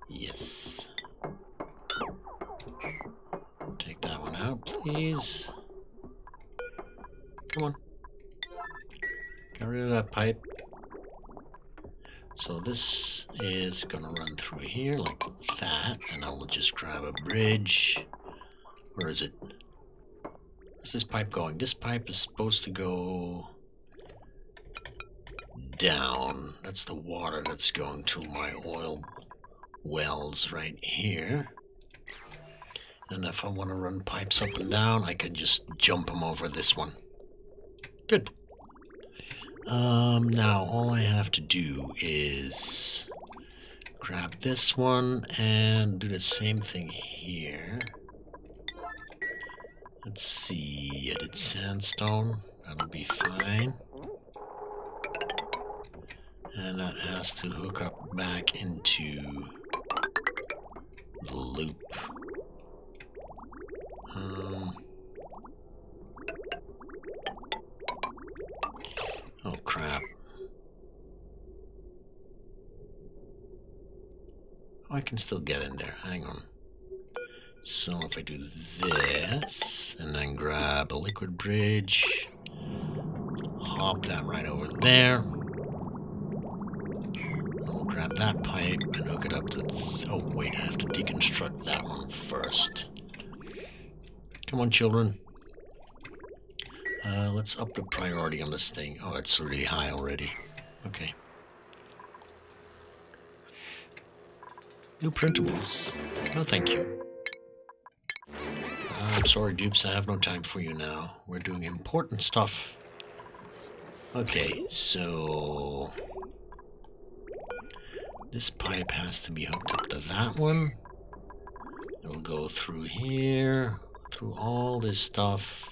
Yes. Take that one out, please. Come on. Get rid of that pipe. So this is gonna run through here like that, and I will just grab a bridge. Where is it? Where's this pipe going? This pipe is supposed to go down. That's the water that's going to my oil wells right here. And if I want to run pipes up and down, I can just jump them over this one. Good. Now all I have to do is grab this one and do the same thing here. Let's see, I did sandstone, that'll be fine. And that has to hook up back into the loop. Oh crap. Oh, I can still get in there, hang on. So if I do this, and then grab a liquid bridge, hop that right over there. I'll grab that pipe and hook it up to... Oh wait, I have to deconstruct that one first. Come on, children. Let's up the priority on this thing. Oh, it's really high already. Okay. New printables. No, thank you. I'm sorry, dupes. I have no time for you now. We're doing important stuff. Okay, so... this pipe has to be hooked up to that one. It'll go through here, through all this stuff.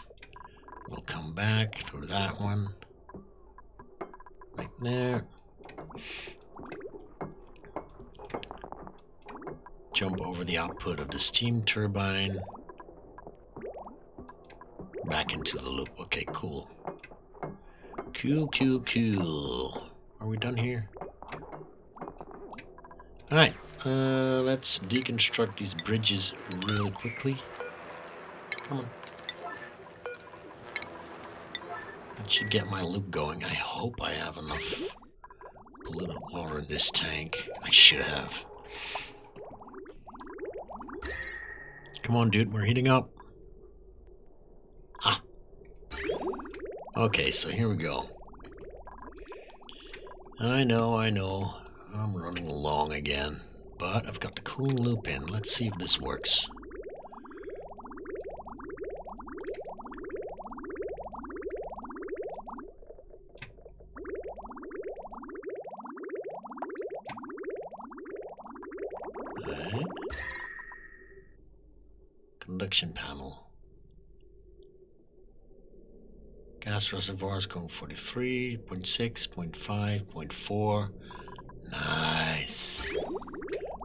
We'll come back through that one. Right there. Jump over the output of the steam turbine. Back into the loop. Okay, cool. Cool, cool, cool. Are we done here? Alright, let's deconstruct these bridges really quickly. Come on. That should get my loop going. I hope I have enough pollutant water in this tank. I should have. Come on, dude, we're heating up. Ah. Okay, so here we go. I know. I'm running long again. But I've got the cool loop in. Let's see if this works. Right. Conduction panel. Gas reservoirs going 43, 0.6, 0.5, 0.4. Nice.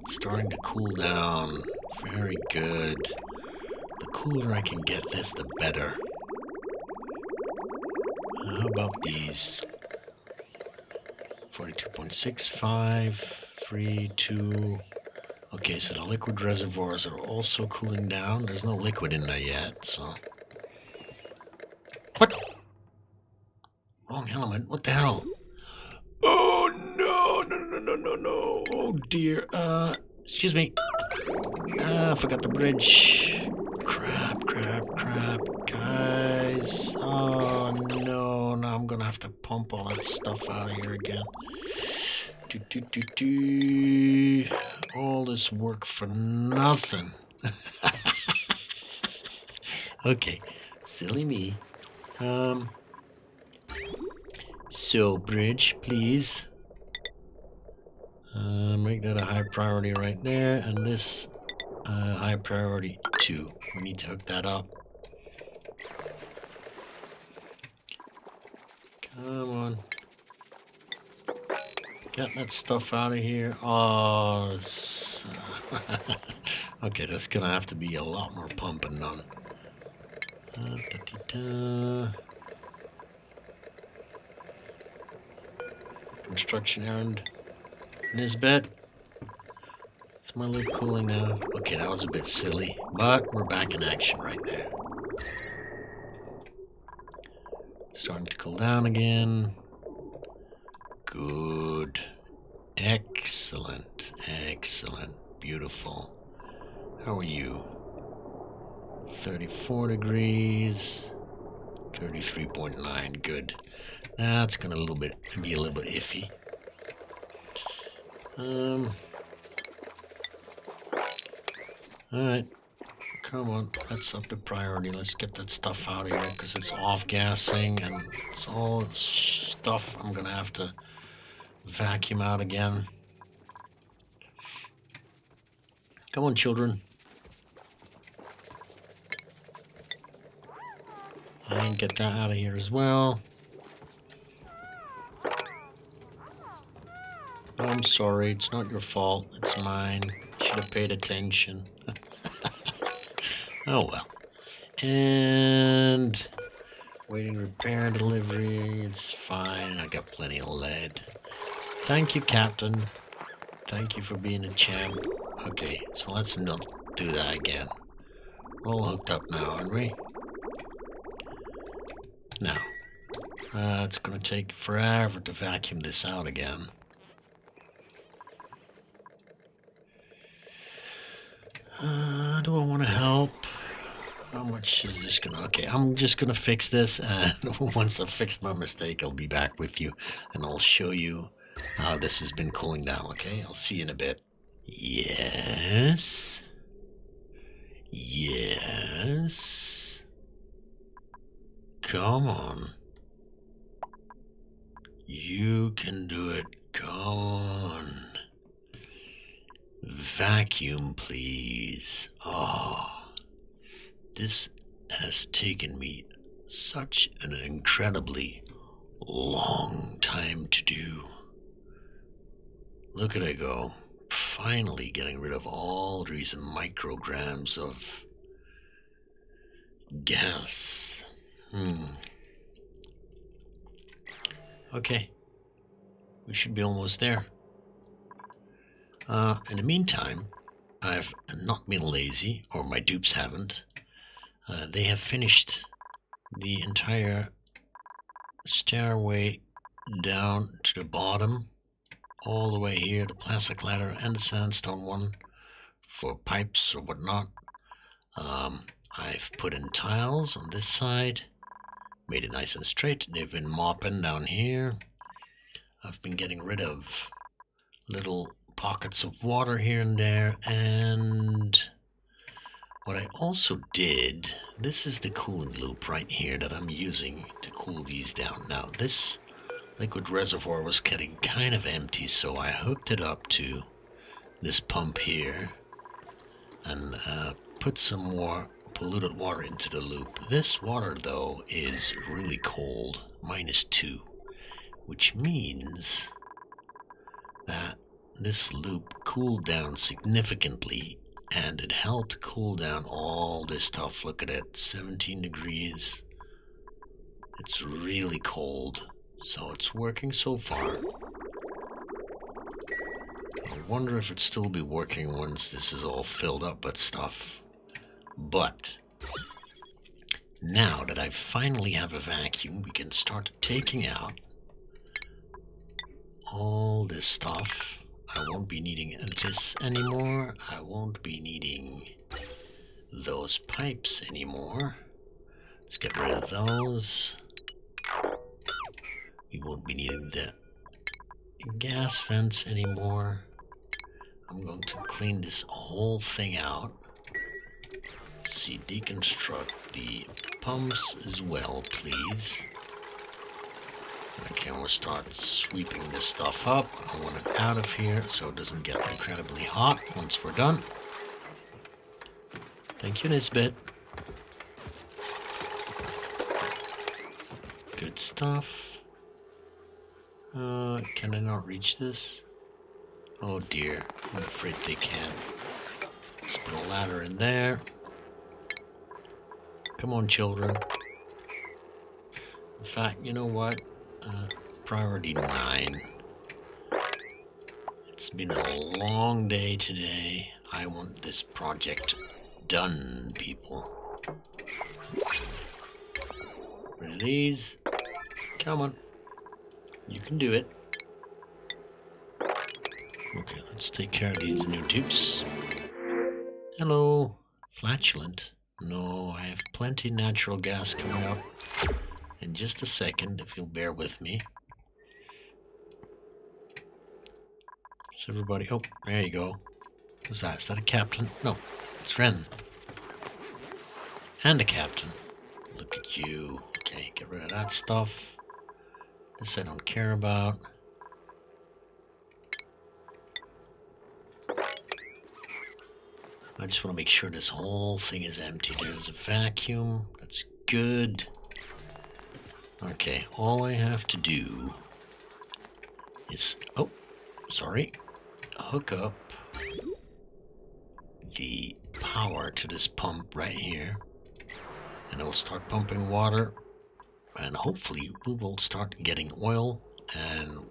It's starting to cool down. Very good. The cooler I can get this, the better. How about these? 42.65, 3, 2. Okay, so the liquid reservoirs are also cooling down. There's no liquid in there yet, so. What? Wrong element. What the hell? Oh no. Oh dear. Excuse me. I forgot the bridge. Crap. Guys. Oh no. Now I'm gonna have to pump all that stuff out of here again. All this work for nothing. Okay. Silly me. So, bridge, please. Make that a high priority right there, and this high priority 2. We need to hook that up. Come on. Get that stuff out of here. Oh, okay, that's gonna have to be a lot more pumping done. Construction errand. Nisbet. Is my loop cooling now? Okay, that was a bit silly, but we're back in action right there. Starting to cool down again. Good. Excellent. Beautiful. How are you? 34 degrees. 33.9. Good. Now it's gonna be a little bit iffy. Alright. Come on, let's up the priority. Let's get that stuff out of here because it's off-gassing and it's all stuff I'm gonna have to vacuum out again. Come on, children. And get that out of here as well. Oh, I'm sorry, it's not your fault, it's mine. Should have paid attention. Oh well. And waiting repair and delivery, it's fine. I got plenty of lead. Thank you, Captain. Thank you for being a champ. Okay, so let's not do that again. We're all hooked up now, aren't we? Now, it's gonna take forever to vacuum this out again. Do I want to help? How much is this gonna... Okay, I'm just gonna fix this, and once I've fixed my mistake, I'll be back with you, and I'll show you how this has been cooling down, okay? I'll see you in a bit. Yes. Come on. You can do it. Come on. Vacuum, please. Oh, this has taken me such an incredibly long time to do. Look at it go. Finally getting rid of all these micrograms of gas. Okay. We should be almost there. In the meantime, I've not been lazy, or my dupes haven't. They have finished the entire stairway down to the bottom, all the way here, the plastic ladder and the sandstone one for pipes or whatnot. I've put in tiles on this side, made it nice and straight. They've been mopping down here. I've been getting rid of little pockets of water here and there, and what I also did, this is the cooling loop right here that I'm using to cool these down. Now this liquid reservoir was getting kind of empty, so I hooked it up to this pump here and put some more polluted water into the loop. This water though is really cold, -2, which means that this loop cooled down significantly, and it helped cool down all this stuff. Look at it, 17 degrees. It's really cold, so it's working so far. I wonder if it'll still be working once this is all filled up with stuff. But now that I finally have a vacuum, we can start taking out all this stuff. I won't be needing this anymore. I won't be needing those pipes anymore. Let's get rid of those. We won't be needing the gas vents anymore. I'm going to clean this whole thing out. Let's see, deconstruct the pumps as well, please. Okay, we'll start sweeping this stuff up. I want it out of here so it doesn't get incredibly hot once we're done. Thank you, Nisbet. Good stuff. Can I not reach this? Oh dear, I'm afraid they can. Let's put a ladder in there. Come on, children. In fact, you know what? Priority 9. It's been a long day today. I want this project done, people. Rid of these. Come on. You can do it. Okay, let's take care of these new tubes. Hello. Flatulent. No, I have plenty natural gas coming up in just a second, if you'll bear with me. So everybody, oh, there you go. What's that? Is that a captain? No, it's Ren. And a captain. Look at you. Okay, get rid of that stuff. This I don't care about. I just want to make sure this whole thing is empty. There's a vacuum. That's good. Okay, all I have to do is, oh, sorry, hook up the power to this pump right here, and it will start pumping water, and hopefully we will start getting oil. And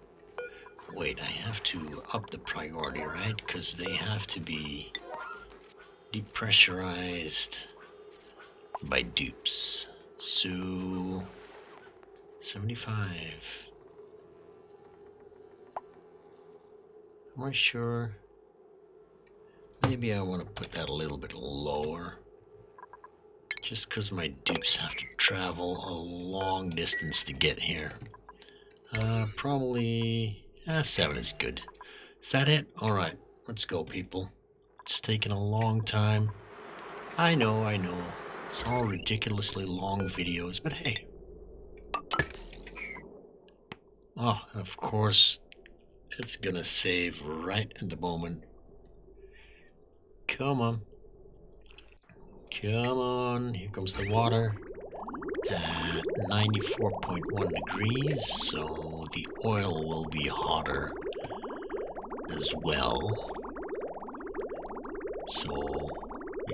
wait, I have to up the priority, right? Because they have to be depressurized by dupes. So 75. Am I sure? Maybe I want to put that a little bit lower. Just because my dupes have to travel a long distance to get here. Probably 7 is good. Is that it? Alright, let's go, people. It's taken a long time. I know. It's all ridiculously long videos, but hey. Oh, and of course, it's gonna save right in the moment. Come on. Come on. Here comes the water at 94.1 degrees, so the oil will be hotter as well. So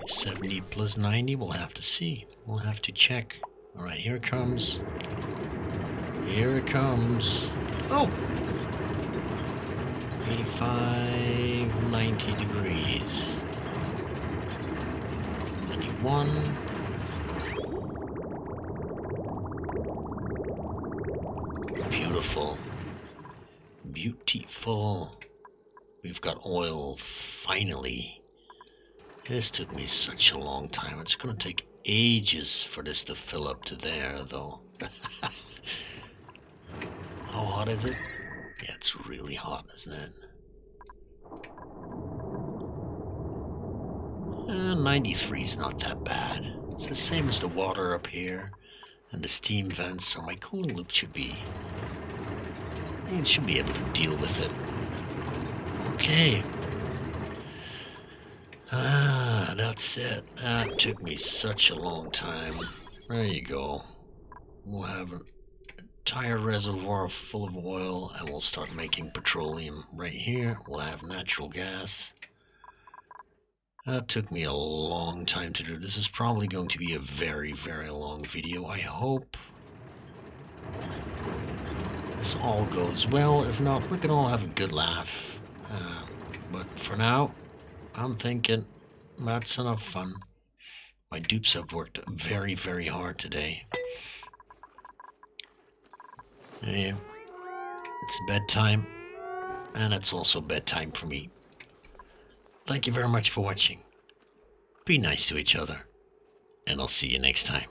70 plus 90, we'll have to see. We'll have to check. Alright, here it comes. Here it comes. Oh! 85, 90 degrees. 91. Beautiful. Beautiful. We've got oil, finally. This took me such a long time. It's going to take ages for this to fill up to there, though. How hot is it? Yeah, it's really hot, isn't it? 93 is not that bad. It's the same as the water up here and the steam vents, so my cooling loop should be... it should be able to deal with it. Okay. That's it. That took me such a long time. There you go. We'll have an entire reservoir full of oil, and we'll start making petroleum right here. We'll have natural gas. That took me a long time to do. This is probably going to be a very, very long video. I hope this all goes well. If not, we can all have a good laugh. But for now, I'm thinking that's enough fun. My dupes have worked very, very hard today. Yeah, it's bedtime, and it's also bedtime for me. Thank you very much for watching. Be nice to each other, and I'll see you next time.